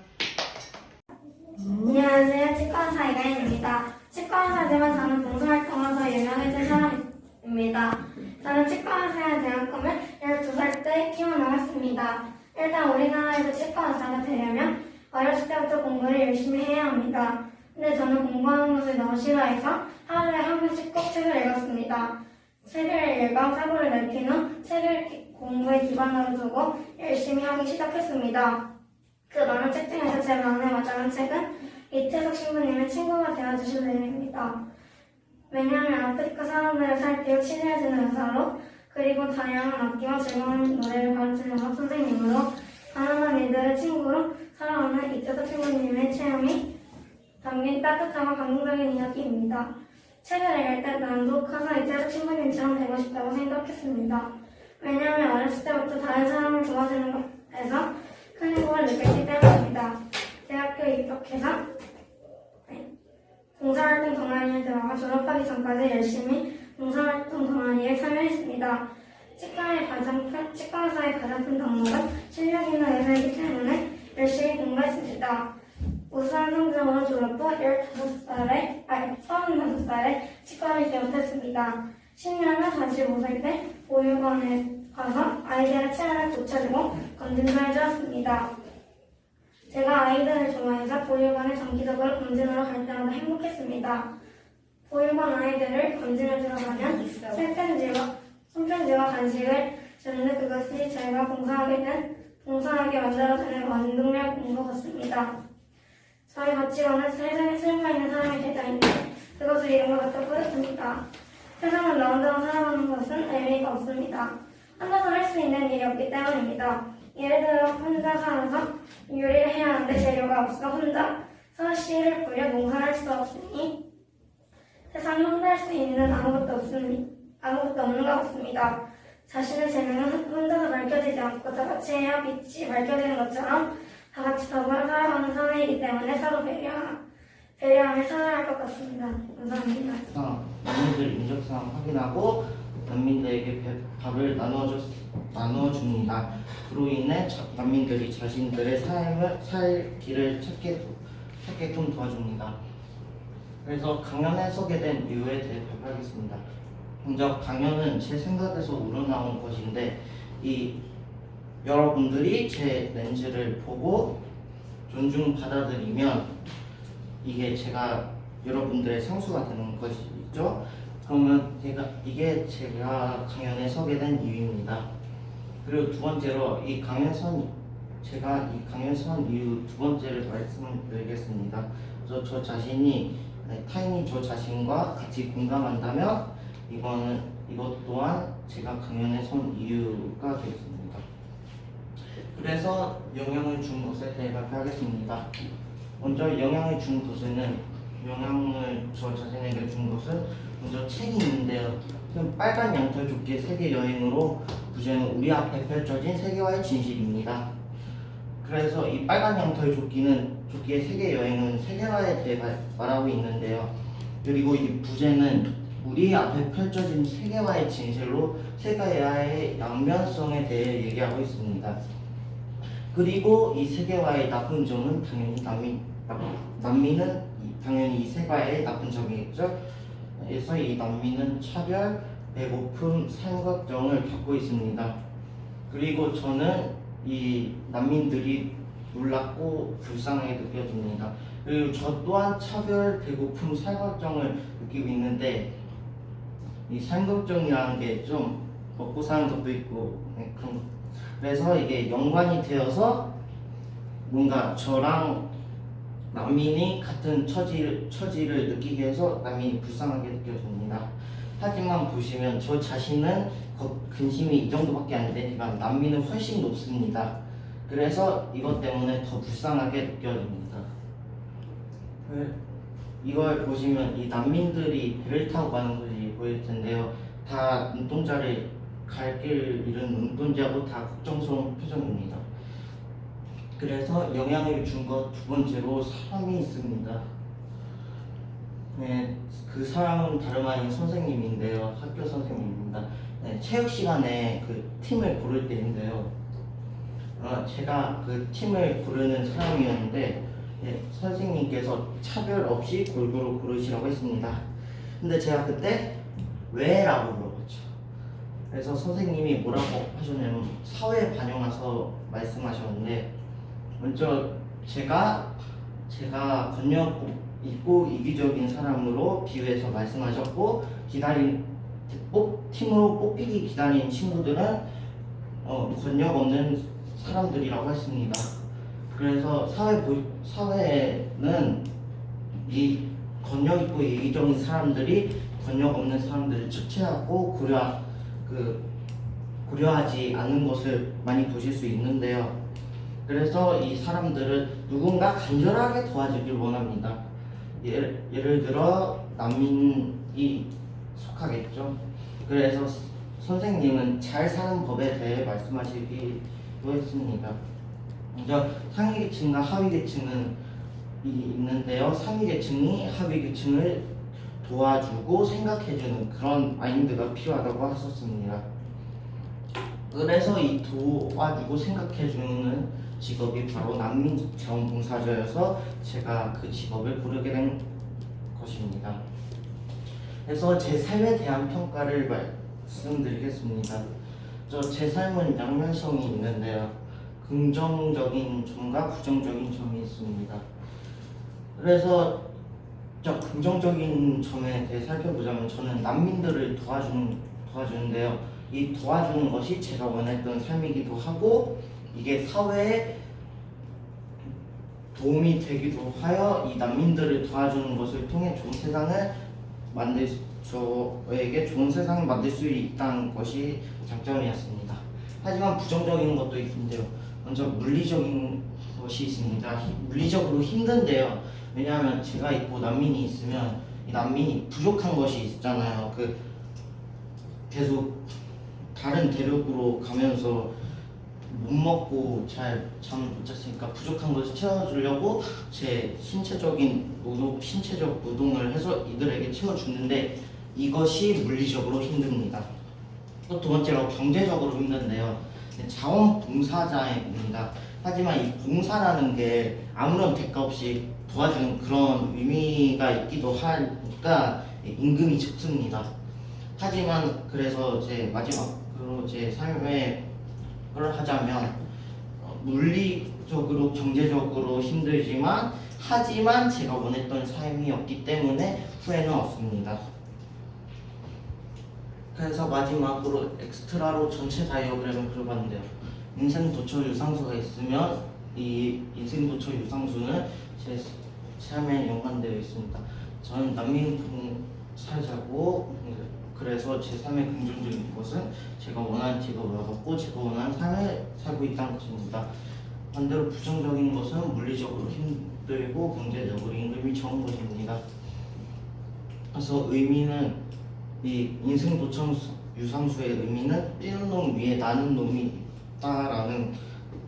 안녕하세요. 치과의사 이가인입니다. 치과의사지만 저는 봉사활동을 더 유명해진 사람입니다. 저는 치과의사의 대학 꿈을 12살 때 키워나갔습니다. 일단 우리나라에서 치과의사가 되려면 어렸을 때부터 공부를 열심히 해야 합니다. 근데 저는 공부하는 것을 너무 싫어해서 하루에 한 번씩 꼭 책을 읽었습니다. 책을 읽어 사고를 넓힌 후 책을 공부의 기반으로 두고 열심히 하기 시작했습니다. 그 많은 책 중에서 제 마음에 와닿은 책은 이태석 신부님의 친구가 되어주실 내용입니다. 왜냐하면 아프리카 사람들을 살피고 친해지는 의사로 그리고 다양한 악기와 즐거운 노래를 가르치는 음악 선생님으로 가난한 이들의 친구로 살아오는 이태석 신부님의 체험이 담긴 따뜻하고 감동적인 이야기입니다. 책을 읽을 때 난도 커서 이태석 신부님처럼 되고 싶다고 생각했습니다. 왜냐하면 어렸을 때부터 다른 사람을 도와주는 것에서 큰 행복을 느꼈기 때문입니다. 대학교 입학해서 봉사활동 동아리에 들어가 졸업하기 전까지 열심히 봉사활동 동아리에 참여했습니다. 치과의사의 가장 큰 덕목은 실력 있는 의사이기 때문에 열심히 공부했습니다. 우수한 성적으로 졸업 후 35살에 치과를 개업했습니다. 10년 후 45살 때 보육원에 가서 아이들의 치아를 고쳐주고 검진도 해주었습니다. 제가 아이들을 좋아해서 보육원에 정기적으로 검진하러 갈 때마다 행복했습니다. 보육원 아이들을 검진해주러 가면 손편지와 간식을 주는데 그것이 제가 봉사하게 만들어주는 원동력인 것 같습니다. 저희 가치관은 세상에 쓸모 있는 사람이 되자인데 그것을 이룬 것 같아 뿌듯합니다. 세상을 나 혼자 살아가는 것은 의미가 없습니다. 혼자서 할 수 있는 일이 없기 때문입니다. 예를 들어 혼자 살아서 요리를 해야 하는데 재료가 없어 혼자서 씨를 뿌려 농사를 할 수 없으니 세상에 혼자 할 수 있는 아무것도 없는 것 같습니다. 자신의 재능은 혼자서 밝혀지지 않고 다 같이 해야 빛이 밝혀지는 것처럼 다 같이 더불어 살아가는 사회이기 때문에 서로 배려하며 살아야 할 것 같습니다. 감사합니다. 난민들 인적사항 확인하고 난민들에게 밥을 나누어줍니다. 그로 인해 난민들이 자신들의 삶을 살 길을 찾게끔 도와줍니다. 그래서 강연에 소개된 이유에 대해 발표하겠습니다. 먼저 강연은 제 생각에서 우러나온 것인데 여러분들이 제 렌즈를 보고 존중 받아들이면 이게 제가 여러분들의 상수가 되는 것이죠. 그러면 제가 강연에 서게 된 이유입니다. 그리고 두 번째로 제가 이 강연선 이유 두 번째를 말씀드리겠습니다. 저 자신이 타인이 저 자신과 같이 공감한다면 이것 또한 제가 강연에 선 이유가 되겠습니다. 그래서 영향을 준 것에 대해 발표하겠습니다. 먼저 영향을 준 것은 영향을 저 자신에게 준 것은 먼저 책이 있는데요. 빨간 양털조끼의 세계 여행으로 부제는 우리 앞에 펼쳐진 세계와의 진실입니다. 그래서 이 빨간 양털조끼의 세계 여행은 세계화에 대해 말하고 있는데요. 그리고 이 부제는 우리 앞에 펼쳐진 세계화의 진실로 세계화의 양면성에 대해 얘기하고 있습니다. 그리고 이 세계화의 나쁜 점은 당연히 난민은 당연히 이 세계화의 나쁜 점이겠죠. 그래서 이 난민은 차별, 배고픔, 생각정을 겪고 있습니다. 그리고 저는 이 난민들이 놀랍고 불쌍하게 느껴집니다. 그리고 저 또한 차별, 배고픔, 생각정을 느끼고 있는데 이 생각정이라는 게 좀 먹고 사는 것도 있고 그래서 이게 연관이 되어서 뭔가 저랑 난민이 같은 처지를 느끼게 해서 난민이 불쌍하게 느껴집니다. 하지만 보시면 저 자신은 근심이 이 정도밖에 안 되니까 난민은 훨씬 높습니다. 그래서 이것 때문에 더 불쌍하게 느껴집니다. 이걸 보시면 이 난민들이 배를 타고 가는 것이 보일 텐데요. 다 눈동자를 갈 길 잃은 눈동자고 다 걱정스러운 표정입니다. 그래서 영향을 준 것 두 번째로 사람이 있습니다. 네, 그 사람은 다름 아닌 선생님인데요. 학교 선생님입니다. 네, 체육 시간에 그 팀을 고를 때인데요. 제가 그 팀을 고르는 사람이었는데 선생님께서 차별 없이 골고루 고르시라고 했습니다. 근데 제가 그때 왜? 라고 물어봤죠. 그래서 선생님이 뭐라고 하셨냐면 사회에 반영해서 말씀하셨는데 먼저 제가 권력 있고 이기적인 사람으로 비유해서 말씀하셨고 팀으로 뽑히기 기다린 친구들은 권력 없는 사람들이라고 했습니다. 그래서 사회에는 이 권력 있고 이기적인 사람들이 권력 없는 사람들을 처치하고 고려하지 않는 것을 많이 보실 수 있는데요. 그래서 이 사람들은 누군가 간절하게 도와주길 원합니다. 예를 들어 난민이 속하겠죠. 그래서 선생님은 잘 사는 법에 대해 말씀하시기도 했습니다. 먼저 상위 계층과 하위 계층은 있는데요. 상위 계층이 하위 계층을 도와주고 생각해주는 그런 마인드가 필요하다고 하셨습니다. 그래서 이 도와주고 생각해주는 직업이 바로 난민 자원봉사자여서 제가 그 직업을 고르게 된 것입니다. 그래서 제 삶에 대한 평가를 말씀드리겠습니다. 제 삶은 양면성이 있는데요. 긍정적인 점과 부정적인 점이 있습니다. 그래서 긍정적인 점에 대해 살펴보자면 저는 난민들을 도와주는데요. 이 도와주는 것이 제가 원했던 삶이기도 하고 이게 사회에 도움이 되기도 하여 이 난민들을 도와주는 것을 통해 저에게 좋은 세상을 만들 수 있다는 것이 장점이었습니다. 하지만 부정적인 것도 있는데요. 먼저 물리적인 것이 있습니다. 물리적으로 힘든데요. 왜냐하면 제가 있고 난민이 있으면 이 난민이 부족한 것이 있잖아요. 계속 다른 대륙으로 가면서 못 먹고 잘 잠을 못 잤으니까 부족한 것을 채워주려고 제 신체적 노동을 해서 이들에게 채워주는데 이것이 물리적으로 힘듭니다. 또 두 번째로 경제적으로 힘든데요. 자원봉사자입니다. 하지만 이 봉사라는 게 아무런 대가 없이 도와주는 그런 의미가 있기도 하니까 임금이 적습니다. 하지만 그래서 마지막으로 제 삶에 걸 하자면 물리적으로 경제적으로 힘들지만 하지만 제가 원했던 삶이었기 때문에 후회는 없습니다. 그래서 마지막으로 엑스트라로 전체 다이어그램을 그려봤는데요. 인생 도처 유상수가 있으면 이 인생 도처 유상수는 제 삶에 연관되어 있습니다. 저는 난민 봉사자고 그래서 제 삶의 긍정적인 것은 제가 원하는 직업을 얻었고 제가 원하는 삶을 살고 있다는 것입니다. 반대로 부정적인 것은 물리적으로 힘들고 경제적으로 임금이 적은 것입니다. 그래서 의미는 이 인생 도청 유상수의 의미는 뛰는 놈 위에 나는 놈이 있다라는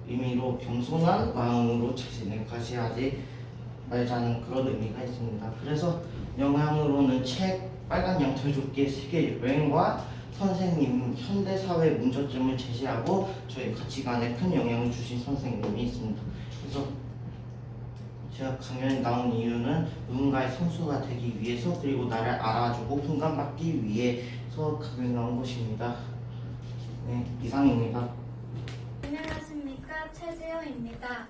의미로 겸손한 마음으로 자신을 과시하지 말자는 그런 의미가 있습니다. 그래서 영향으로는 책 빨간 양털조끼의 세계 여행과 선생님 현대사회 문제점을 제시하고 저희 가치관에 큰 영향을 주신 선생님이 있습니다. 그래서 제가 강연에 나온 이유는 누군가의 선수가 되기 위해서 그리고 나를 알아주고 공감받기 위해서 강연에 나온 것입니다. 네, 이상입니다. 안녕하십니까, 최지효입니다.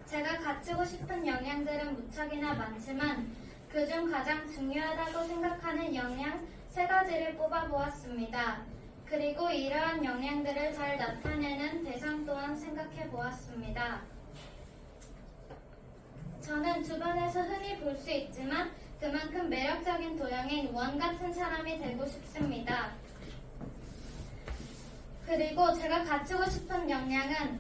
제가 갖추고 싶은 역량들은 무척이나 많지만 그중 가장 중요하다고 생각하는 역량 3가지를 뽑아보았습니다. 그리고 이러한 영향들을 잘 나타내는 대상 또한 생각해 보았습니다. 저는 주변에서 흔히 볼 수 있지만 그만큼 매력적인 도형인 원 같은 사람이 되고 싶습니다. 그리고 제가 갖추고 싶은 역량은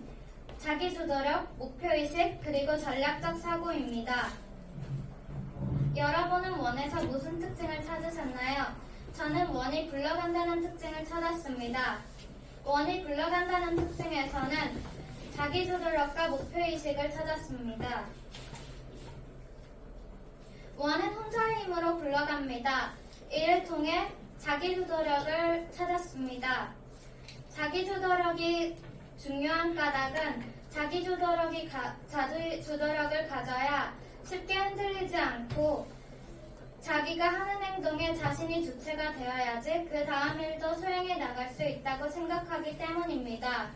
자기주도력, 목표의식, 그리고 전략적 사고입니다. 여러분은 원에서 무슨 특징을 찾으셨나요? 저는 원이 굴러간다는 특징을 찾았습니다. 원이 굴러간다는 특징에서는 자기주도력과 목표의식을 찾았습니다. 원은 혼자의 힘으로 굴러갑니다. 이를 통해 자기주도력을 찾았습니다. 자기주도력이 중요한 까닭은 자기주도력을 가져야 쉽게 흔들리지 않고 자기가 하는 행동에 자신이 주체가 되어야지 그 다음 일도 수행해 나갈 수 있다고 생각하기 때문입니다.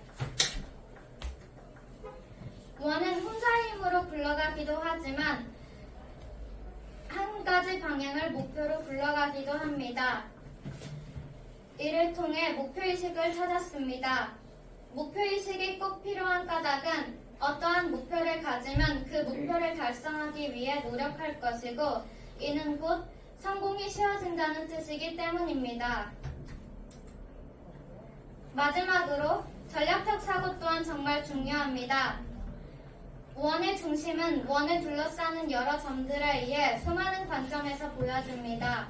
원은 혼자의 힘으로 굴러가기도 하지만 한 가지 방향을 목표로 굴러가기도 합니다. 이를 통해 목표의식을 찾았습니다. 목표의식이 꼭 필요한 까닭은 어떠한 목표를 가지면 그 목표를 달성하기 위해 노력할 것이고 이는 곧 성공이 쉬워진다는 뜻이기 때문입니다. 마지막으로 전략적 사고 또한 정말 중요합니다. 원의 중심은 원을 둘러싸는 여러 점들에 의해 수많은 관점에서 보여집니다.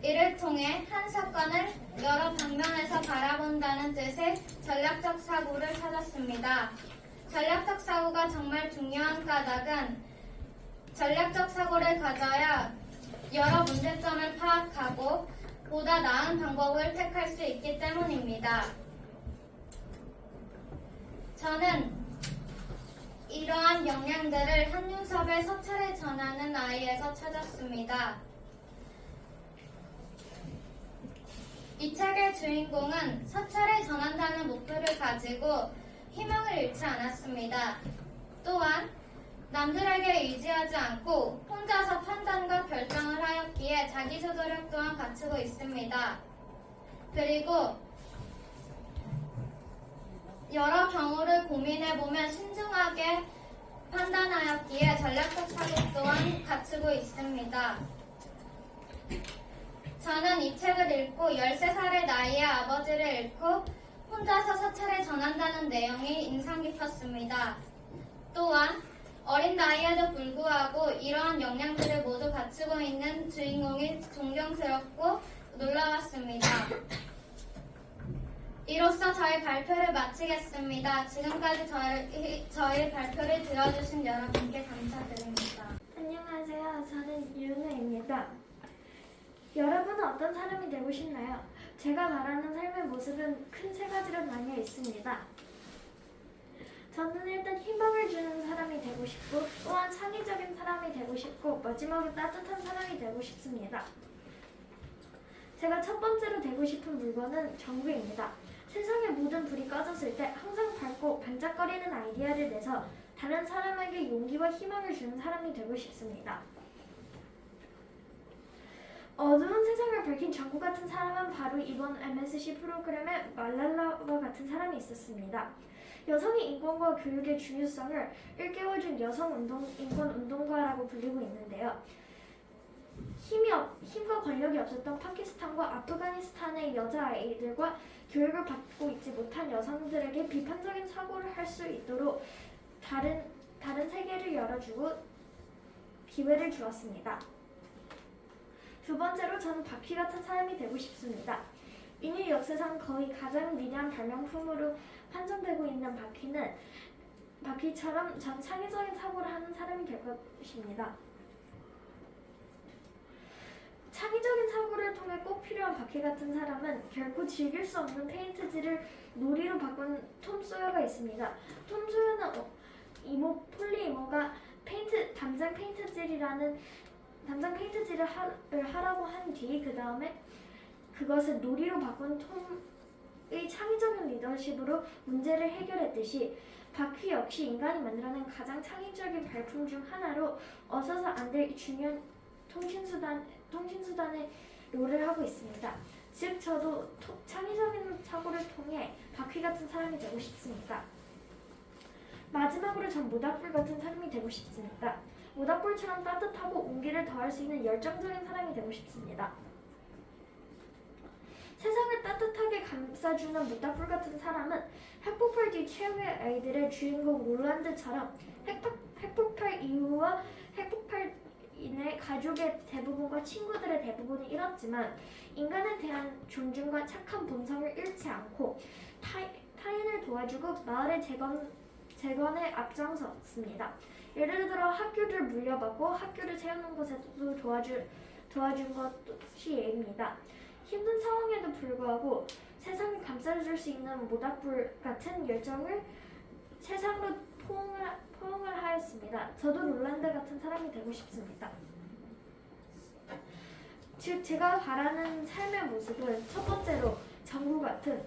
이를 통해 한 사건을 여러 방면에서 바라본다는 뜻의 전략적 사고를 찾았습니다. 전략적 사고가 정말 중요한 까닭은 전략적 사고를 가져야 여러 문제점을 파악하고 보다 나은 방법을 택할 수 있기 때문입니다. 저는 이러한 역량들을 한윤섭의 서찰에 전하는 아이에서 찾았습니다. 이 책의 주인공은 서찰에 전한다는 목표를 가지고 희망을 잃지 않았습니다. 또한 남들에게 의지하지 않고 혼자서 판단과 결정을 하였기에 자기주도력 또한 갖추고 있습니다. 그리고 여러 경우를 고민해보면 신중하게 판단하였기에 전략적 사고 또한 갖추고 있습니다. 저는 이 책을 읽고 13살의 나이에 아버지를 잃고 혼자서 서찰에 전한다는 내용이 인상 깊었습니다. 또한 어린 나이에도 불구하고 이러한 역량들을 모두 갖추고 있는 주인공이 존경스럽고 놀라웠습니다. 이로써 저희 발표를 마치겠습니다. 지금까지 저희 발표를 들어주신 여러분께 감사드립니다. 안녕하세요. 저는 윤우입니다. 여러분은 어떤 사람이 되고 싶나요? 제가 말하는 삶의 모습은 큰 세 가지로 나뉘어 있습니다. 저는 일단 희망을 주는 사람이 되고 싶고 또한 창의적인 사람이 되고 싶고 마지막으로 따뜻한 사람이 되고 싶습니다. 제가 첫 번째로 되고 싶은 물건은 전구입니다. 세상의 모든 불이 꺼졌을 때 항상 밝고 반짝거리는 아이디어를 내서 다른 사람에게 용기와 희망을 주는 사람이 되고 싶습니다. 어두운 세상을 밝힌 전구 같은 사람은 바로 이번 MSC 프로그램에 말랄라와 같은 사람이 있었습니다. 여성의 인권과 교육의 중요성을 일깨워준 인권운동가라고 불리고 있는데요. 힘과 권력이 없었던 파키스탄과 아프가니스탄의 여자아이들과 교육을 받고 있지 못한 여성들에게 비판적인 사고를 할 수 있도록 다른 세계를 열어주고 기회를 주었습니다. 두 번째로 저는 바퀴 같은 사람이 되고 싶습니다. 인류 역사상 거의 가장 위대한 발명품으로 판정되고 있는 바퀴처럼 전 창의적인 사고를 하는 사람이 될 것입니다. 창의적인 사고를 통해 꼭 필요한 바퀴 같은 사람은 결코 즐길 수 없는 페인트질을 놀이로 바꾼 톰 소여가 있습니다. 톰 소여는 폴리 이모가 담장 페인트질을 하라고 한 뒤 그 다음에 그것을 놀이로 바꾼 톰의 창의적인 리더십으로 문제를 해결했듯이 바퀴 역시 인간이 만들어낸 가장 창의적인 발품 중 하나로 없어서 안 될 중요한 통신수단의 롤을 하고 있습니다. 즉 저도 창의적인 사고를 통해 바퀴 같은 사람이 되고 싶습니다. 마지막으로 전 모닥불 같은 사람이 되고 싶습니다. 모닥불처럼 따뜻하고 온기를 더할 수 있는 열정적인 사람이 되고 싶습니다. 세상을 따뜻하게 감싸주는 모닥불 같은 사람은 핵폭발 뒤 최후의 아이들의 주인공 롤란드처럼 핵폭발 이후와 핵폭발인의 가족의 대부분과 친구들의 대부분을 잃었지만 인간에 대한 존중과 착한 본성을 잃지 않고 타인을 도와주고 마을의 재건에 앞장섰습니다. 예를 들어 학교를 물려받고 학교를 세우는 것에도 도와준 것이 예입니다. 힘든 상황에도 불구하고 세상을 감싸줄 수 있는 모닥불 같은 열정을 세상으로 포옹을 하였습니다. 저도 롤란드 같은 사람이 되고 싶습니다. 즉 제가 바라는 삶의 모습은 첫 번째로 정부 같은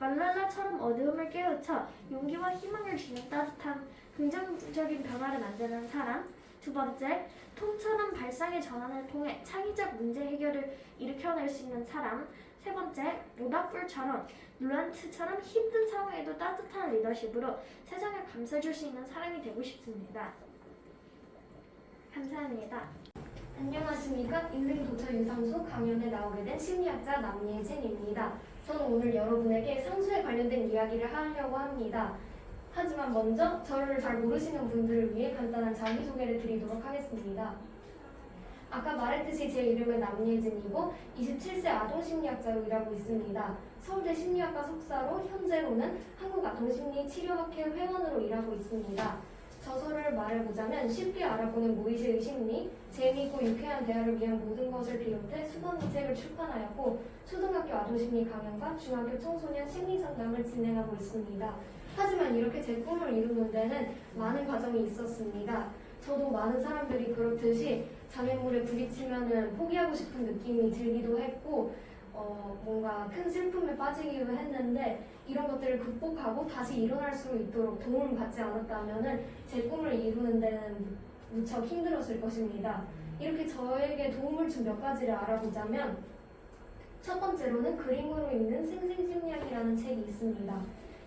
말랄라처럼 어두움을 깨우쳐 용기와 희망을 주는 따뜻한 긍정적인 변화를 만드는 사람. 두 번째, 톰처럼 발상의 전환을 통해 창의적 문제 해결을 일으켜낼 수 있는 사람. 세 번째, 모닥불처럼 롤란드처럼 힘든 상황에도 따뜻한 리더십으로 세상을 감싸줄 수 있는 사람이 되고 싶습니다. 감사합니다. 안녕하십니까. 인생도처 유산소 강연에 나오게 된 심리학자 남예진입니다. 저는 오늘 여러분에게 상수에 관련된 이야기를 하려고 합니다. 하지만 먼저 저를 잘 모르시는 분들을 위해 간단한 자기소개를 드리도록 하겠습니다. 아까 말했듯이 제 이름은 남예진이고 27세 아동심리학자로 일하고 있습니다. 서울대 심리학과 석사로 현재로는 한국아동심리치료학회 회원으로 일하고 있습니다. 저서를 말해보자면 쉽게 알아보는 무의식의 심리, 재미있고 유쾌한 대화를 위한 모든 것을 비롯해 수많은 책을 출판하였고 초등학교 아동심리 강연과 중학교 청소년 심리상담을 진행하고 있습니다. 하지만 이렇게 제 꿈을 이루는 데는 많은 과정이 있었습니다. 저도 많은 사람들이 그렇듯이 장애물에 부딪히면은 포기하고 싶은 느낌이 들기도 했고 뭔가 큰 슬픔에 빠지기도 했는데 이런 것들을 극복하고 다시 일어날 수 있도록 도움을 받지 않았다면은 제 꿈을 이루는 데는 무척 힘들었을 것입니다. 이렇게 저에게 도움을 준 몇 가지를 알아보자면 첫 번째로는 그림으로 읽는 생생심리학이라는 책이 있습니다.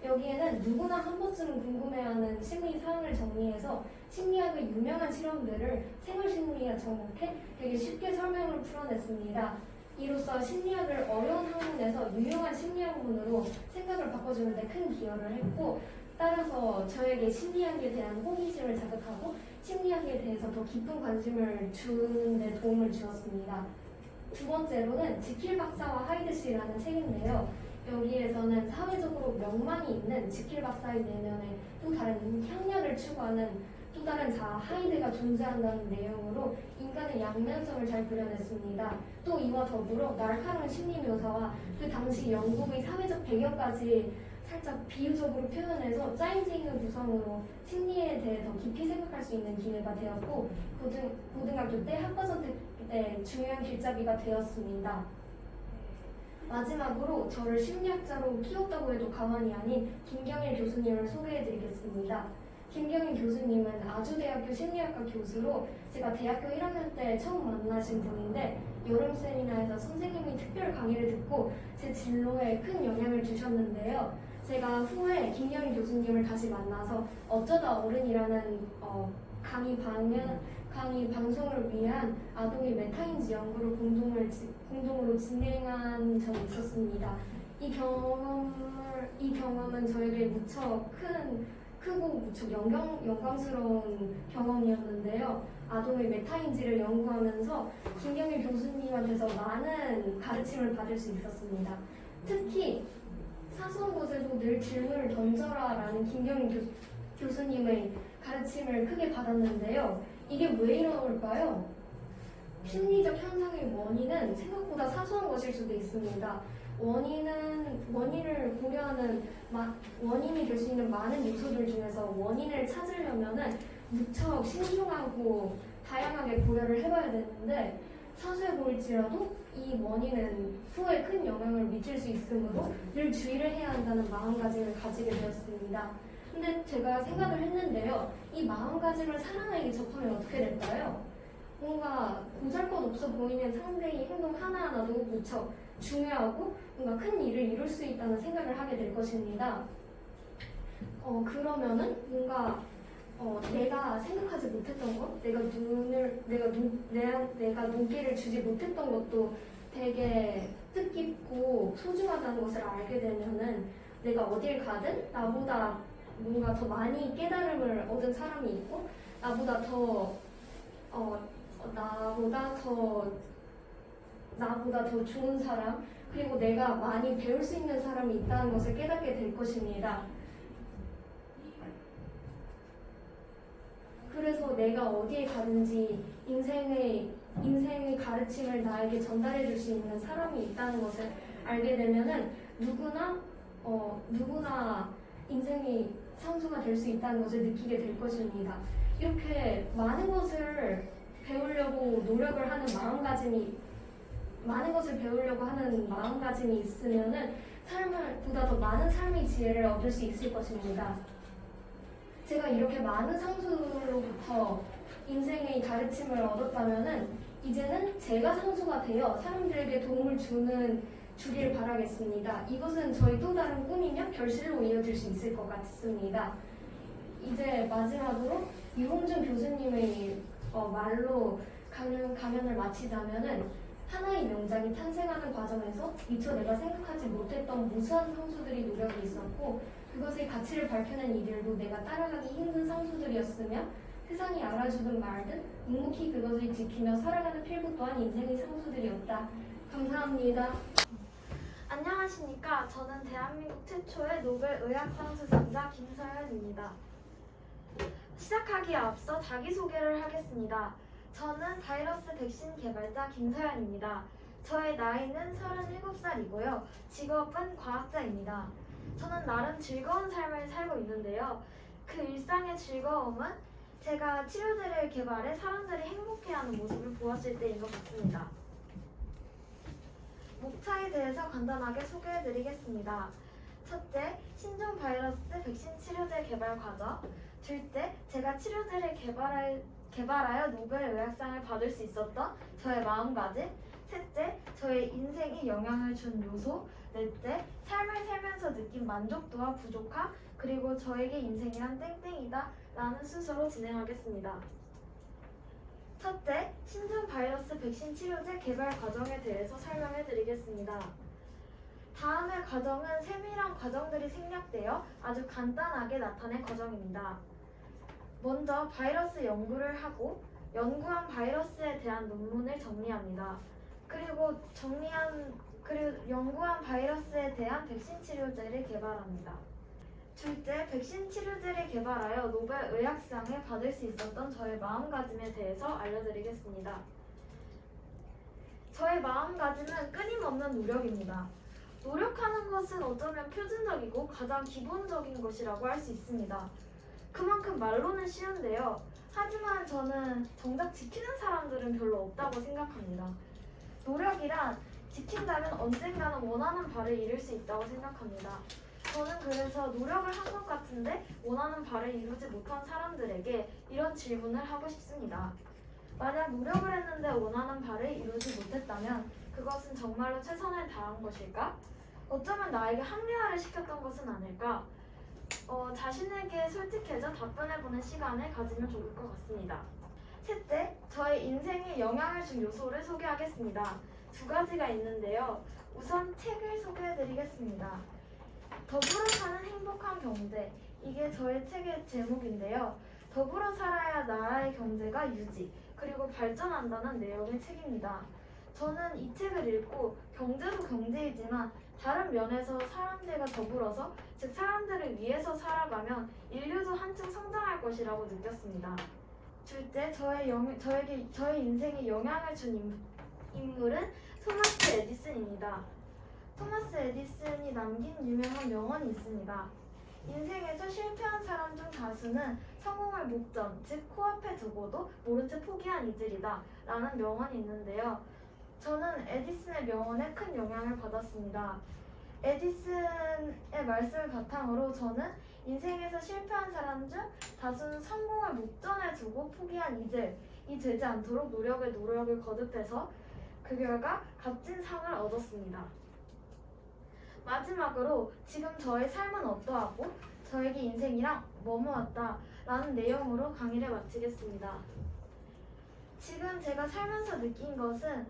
여기에는 누구나 한 번쯤은 궁금해하는 심리 사항을 정리해서 심리학의 유명한 실험들을 생활심리학 접목해 되게 쉽게 설명을 풀어냈습니다. 이로써 심리학을 어려운 학문에서 유용한 심리학문으로 생각을 바꿔주는 데 큰 기여를 했고 따라서 저에게 심리학에 대한 호기심을 자극하고 심리학에 대해서 더 깊은 관심을 주는 데 도움을 주었습니다. 두 번째로는 지킬 박사와 하이드 씨라는 책인데요. 여기에서는 사회적으로 명망이 있는 지킬 박사의 내면에 또 다른 향락을 추구하는 또 다른 자아 하이드가 존재한다는 내용으로 인간의 양면성을 잘 그려냈습니다. 또 이와 더불어 날카로운 심리 묘사와 그 당시 영국의 사회적 배경까지 살짝 비유적으로 표현해서 짜임새 구성으로 심리에 대해 더 깊이 생각할 수 있는 기회가 되었고 고등학교 때 학과 선택 때 중요한 길잡이가 되었습니다. 마지막으로 저를 심리학자로 키웠다고 해도 가만히 아닌 김경일 교수님을 소개해드리겠습니다. 김경일 교수님은 아주대학교 심리학과 교수로 제가 대학교 1학년 때 처음 만나신 분인데 여름 세미나에서 선생님이 특별 강의를 듣고 제 진로에 큰 영향을 주셨는데요. 제가 후에 김경일 교수님을 다시 만나서 어쩌다 어른이라는 강의 방송을 위한 아동의 메타인지 연구를 공동으로 진행한 적이 있었습니다. 이 경험은 저에게 무척 크고 무척 영광스러운 경험이었는데요. 아동의 메타인지를 연구하면서 김경일 교수님한테서 많은 가르침을 받을 수 있었습니다. 특히 사소한 것에도 늘 질문을 던져라 라는 김경일 교수님의 가르침을 크게 받았는데요. 이게 왜 이러는걸까요? 심리적 현상의 원인은 생각보다 사소한 것일 수도 있습니다. 원인을 고려하는 원인이 될 수 있는 많은 요소들 중에서 원인을 찾으려면은 무척 신중하고 다양하게 고려를 해봐야 되는데 사소해 보일지라도 이 원인은 후에 큰 영향을 미칠 수 있으므로 늘 주의를 해야 한다는 마음가짐을 가지게 되었습니다. 근데 제가 생각을 했는데요. 이 마음가짐을 사람에게 접하면 어떻게 될까요? 뭔가 보잘것없어 보이는 상대의 행동 하나하나도 무척 중요하고 뭔가 큰 일을 이룰 수 있다는 생각을 하게 될 것입니다. 그러면은 뭔가 내가 생각하지 못했던 것, 내가 눈길을 주지 못했던 것도 되게 뜻깊고 소중하다는 것을 알게 되면은 내가 어딜 가든 나보다 뭔가 더 많이 깨달음을 얻은 사람이 있고 나보다 더 좋은 사람, 그리고 내가 많이 배울 수 있는 사람이 있다는 것을 깨닫게 될 것입니다. 그래서 내가 어디에 가든지 인생의 가르침을 나에게 전달해 줄 수 있는 사람이 있다는 것을 알게 되면은 누구나 인생의 상수가 될 수 있다는 것을 느끼게 될 것입니다. 이렇게 많은 것을 배우려고 노력을 하는 많은 것을 배우려고 하는 마음가짐이 있으면은 보다 더 많은 삶의 지혜를 얻을 수 있을 것입니다. 제가 이렇게 많은 상수로부터 인생의 가르침을 얻었다면은 이제는 제가 상수가 되어 사람들에게 도움을 주길 바라겠습니다. 이것은 저희 또 다른 꿈이며 결실로 이어질 수 있을 것 같습니다. 이제 마지막으로 유홍준 교수님의 말로 강연을 마치자면은 하나의 명작이 탄생하는 과정에서 미처 내가 생각하지 못했던 무수한 상수들이 노력이 있었고 그것의 가치를 밝혀낸 이들도 내가 따라가기 힘든 상수들이었으며 세상이 알아주든 말든 묵묵히 그것을 지키며 살아가는 필부 또한 인생의 상수들이었다. 감사합니다. 안녕하십니까. 저는 대한민국 최초의 노벨 의학상 수상자 김서연입니다. 시작하기에 앞서 자기소개를 하겠습니다. 저는 바이러스 백신 개발자 김서연입니다. 저의 나이는 37살이고요. 직업은 과학자입니다. 저는 나름 즐거운 삶을 살고 있는데요. 그 일상의 즐거움은 제가 치료제를 개발해 사람들이 행복해하는 모습을 보았을 때인 것 같습니다. 목차에 대해서 간단하게 소개해드리겠습니다. 첫째, 신종 바이러스 백신 치료제 개발 과정. 둘째, 제가 치료제를 개발하여 노벨 의학상을 받을 수 있었던 저의 마음가짐. 셋째, 저의 인생에 영향을 준 요소. 넷째, 삶을 살면서 느낀 만족도와 부족함. 그리고 저에게 인생이란 땡땡이다 라는 순서로 진행하겠습니다. 첫째, 신종 바이러스 백신 치료제 개발 과정에 대해서 설명해 드리겠습니다. 다음의 과정은 세밀한 과정들이 생략되어 아주 간단하게 나타낸 과정입니다. 먼저 바이러스 연구를 하고 연구한 바이러스에 대한 논문을 정리합니다. 그리고 연구한 바이러스에 대한 백신 치료제를 개발합니다. 둘째, 백신 치료제를 개발하여 노벨 의학상을 받을 수 있었던 저의 마음가짐에 대해서 알려드리겠습니다. 저의 마음가짐은 끊임없는 노력입니다. 노력하는 것은 어쩌면 표준적이고 가장 기본적인 것이라고 할 수 있습니다. 그만큼 말로는 쉬운데요. 하지만 저는 정작 지키는 사람들은 별로 없다고 생각합니다. 노력이란 지킨다면 언젠가는 원하는 바를 이룰 수 있다고 생각합니다. 저는 그래서 노력을 한 것 같은데 원하는 바를 이루지 못한 사람들에게 이런 질문을 하고 싶습니다. 만약 노력을 했는데 원하는 바를 이루지 못했다면 그것은 정말로 최선을 다한 것일까? 어쩌면 나에게 합리화를 시켰던 것은 아닐까? 자신에게 솔직해져 답변해보는 시간을 가지면 좋을 것 같습니다. 셋째, 저의 인생에 영향을 준 요소를 소개하겠습니다. 두 가지가 있는데요. 우선 책을 소개해드리겠습니다. 더불어 사는 행복한 경제, 이게 저의 책의 제목인데요. 더불어 살아야 나라의 경제가 유지, 그리고 발전한다는 내용의 책입니다. 저는 이 책을 읽고 경제도 경제이지만 다른 면에서 사람들과 더불어서, 즉 사람들을 위해서 살아가면 인류도 한층 성장할 것이라고 느꼈습니다. 둘째, 저의 인생에 영향을 준 인물은 토마스 에디슨입니다. 토마스 에디슨이 남긴 유명한 명언이 있습니다. 인생에서 실패한 사람 중 다수는 성공을 목전, 즉 코앞에 두고도 모른 채 포기한 이들이다 라는 명언이 있는데요. 저는 에디슨의 명언에 큰 영향을 받았습니다. 에디슨의 말씀을 바탕으로 저는 인생에서 실패한 사람 중 다수는 성공을 목전에 두고 포기한 이들이 되지 않도록 노력을 거듭해서 그 결과 값진 상을 얻었습니다. 마지막으로 지금 저의 삶은 어떠하고 저에게 인생이랑 뭐뭐왔다 라는 내용으로 강의를 마치겠습니다. 지금 제가 살면서 느낀 것은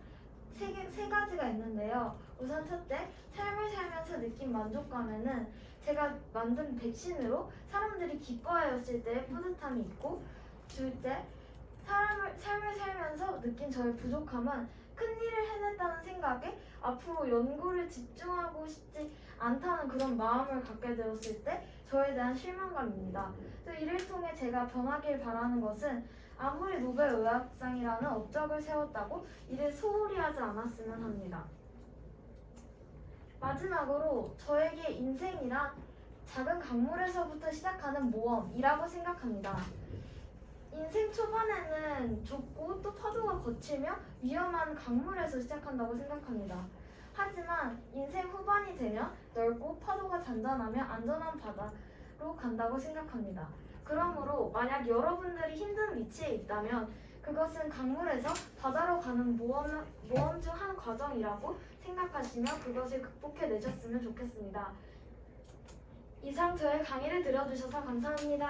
세 가지가 있는데요. 우선 첫째, 삶을 살면서 느낀 만족감에는 제가 만든 백신으로 사람들이 기뻐하였을 때의 뿌듯함이 있고, 둘째, 삶을 살면서 느낀 저의 부족함은 큰 일을 해냈다는 생각에 앞으로 연구를 집중하고 싶지 않다는 그런 마음을 갖게 되었을 때 저에 대한 실망감입니다. 또 이를 통해 제가 변하길 바라는 것은 아무리 노벨 의학상이라는 업적을 세웠다고 이를 소홀히 하지 않았으면 합니다. 마지막으로 저에게 인생이란 작은 강물에서부터 시작하는 모험이라고 생각합니다. 인생 초반에는 좁고 또 파도가 거칠며 위험한 강물에서 시작한다고 생각합니다. 하지만 인생 후반이 되면 넓고 파도가 잔잔하며 안전한 바다로 간다고 생각합니다. 그러므로 만약 여러분들이 힘든 위치에 있다면 그것은 강물에서 바다로 가는 모험 중 한 과정이라고 생각하시며 그것을 극복해내셨으면 좋겠습니다. 이상 저의 강의를 들어주셔서 감사합니다.